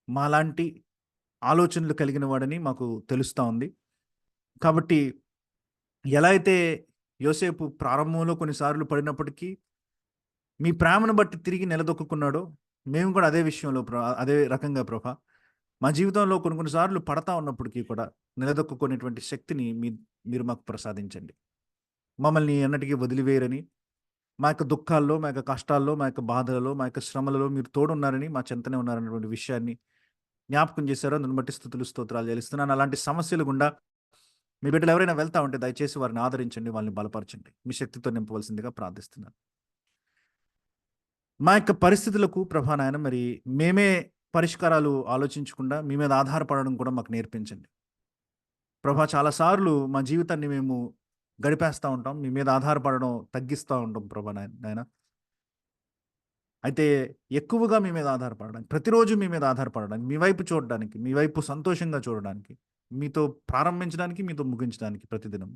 మాలాంటి ఆలోచనలు కలిగిన వాడని మాకు తెలుస్తూ ఉంది. కాబట్టి ఎలా అయితే యోసేపు ప్రారంభంలో కొన్నిసార్లు పడినప్పటికీ మీ ప్రేమను బట్టి తిరిగి నిలదొక్కున్నాడో, మేము కూడా అదే విషయంలో అదే రకంగా ప్రభా మా జీవితంలో కొన్నిసార్లు పడతా ఉన్నప్పటికీ కూడా నిలదొక్కునేటువంటి శక్తిని మీరు మాకు ప్రసాదించండి. మమ్మల్ని ఎన్నటికీ వదిలివేయరని, మా యొక్క దుఃఖాల్లో, మా యొక్క కష్టాల్లో, మా యొక్క బాధలలో, మా యొక్క శ్రమలలో మీరు తోడున్నారని, మా చెంతనే ఉన్నారనేటువంటి విషయాన్ని జ్ఞాపకం చేశారో దాన్ని బట్టి స్తుతులు స్తోత్రాలు చెల్లిస్తున్నాను. అలాంటి సమస్యలు గుండా మీ బిడ్డలు ఎవరైనా వెళ్తా ఉంటే దయచేసి వారిని ఆదరించండి, వాళ్ళని బలపరచండి, మీ శక్తితో నింపవలసిందిగా ప్రార్థిస్తున్నాను. మా యొక్క పరిస్థితులకు ప్రభా నాయన మరి మేమే పరిష్కారాలు ఆలోచించకుండా మీ మీద ఆధారపడడం కూడా మాకు నేర్పించండి ప్రభా. చాలాసార్లు మా జీవితాన్ని మేము గడిపేస్తూ ఉంటాం, మీ మీద ఆధారపడడం తగ్గిస్తూ ఉంటాం ప్రభా నాయన. అయితే ఎక్కువగా మీ మీద ఆధారపడడానికి, ప్రతిరోజు మీ మీద ఆధారపడడానికి, మీ వైపు చూడడానికి, మీ వైపు సంతోషంగా చూడడానికి, మీతో ప్రారంభించడానికి, మీతో ముగించడానికి ప్రతిదినం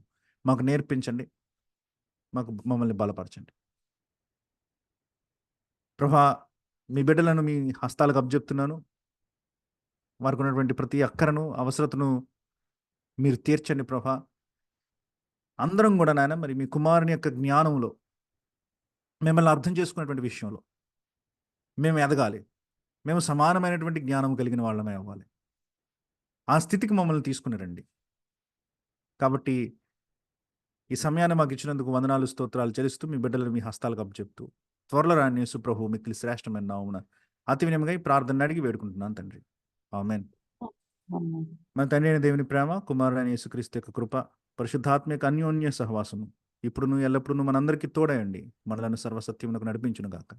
మాకు నేర్పించండి, మమ్మల్ని బలపరచండి ప్రభా. మీ బిడ్డలను మీ హస్తాలకు అప్పచెప్తున్నాను. వారికి ఉన్నటువంటి ప్రతి అక్కరను, అవసరతను మీరు తీర్చండి ప్రభా. అందరం కూడా నాయన మరి మీ కుమారుని యొక్క జ్ఞానంలో, మిమ్మల్ని అర్థం చేసుకునేటువంటి విషయంలో మేము ఎదగాలి. మేము సమానమైనటువంటి జ్ఞానం కలిగిన వాళ్ళమే అవ్వాలి. ఆ స్థితికి మమ్మల్ని తీసుకుని రండి. కాబట్టి ఈ సమయాన్ని మాకు ఇచ్చినందుకు వందనాలు స్తోత్రాలు చెల్లిస్తూ మీ బిడ్డలను మీ హస్తాలకు అప్పచెప్తూ త్వరలో రాని యేసు ప్రభు మిక్కిలి శ్రేష్టమైన నామమున అతి వినయంగా ఈ ప్రార్థన అడిగి వేడుకుంటున్నాను తండ్రి. ఆమేన్. మన తండ్రి అయిన దేవుని ప్రేమ, కుమారుడైన యేసుక్రీస్తు యొక్క కృప, పరిశుద్ధాత్మ యొక్క అన్యోన్య సహవాసము ఇప్పుడును ఎల్లప్పుడూ మనందరికీ తోడయండి, మనలను సర్వసత్యమునకు నడిపించును గాక.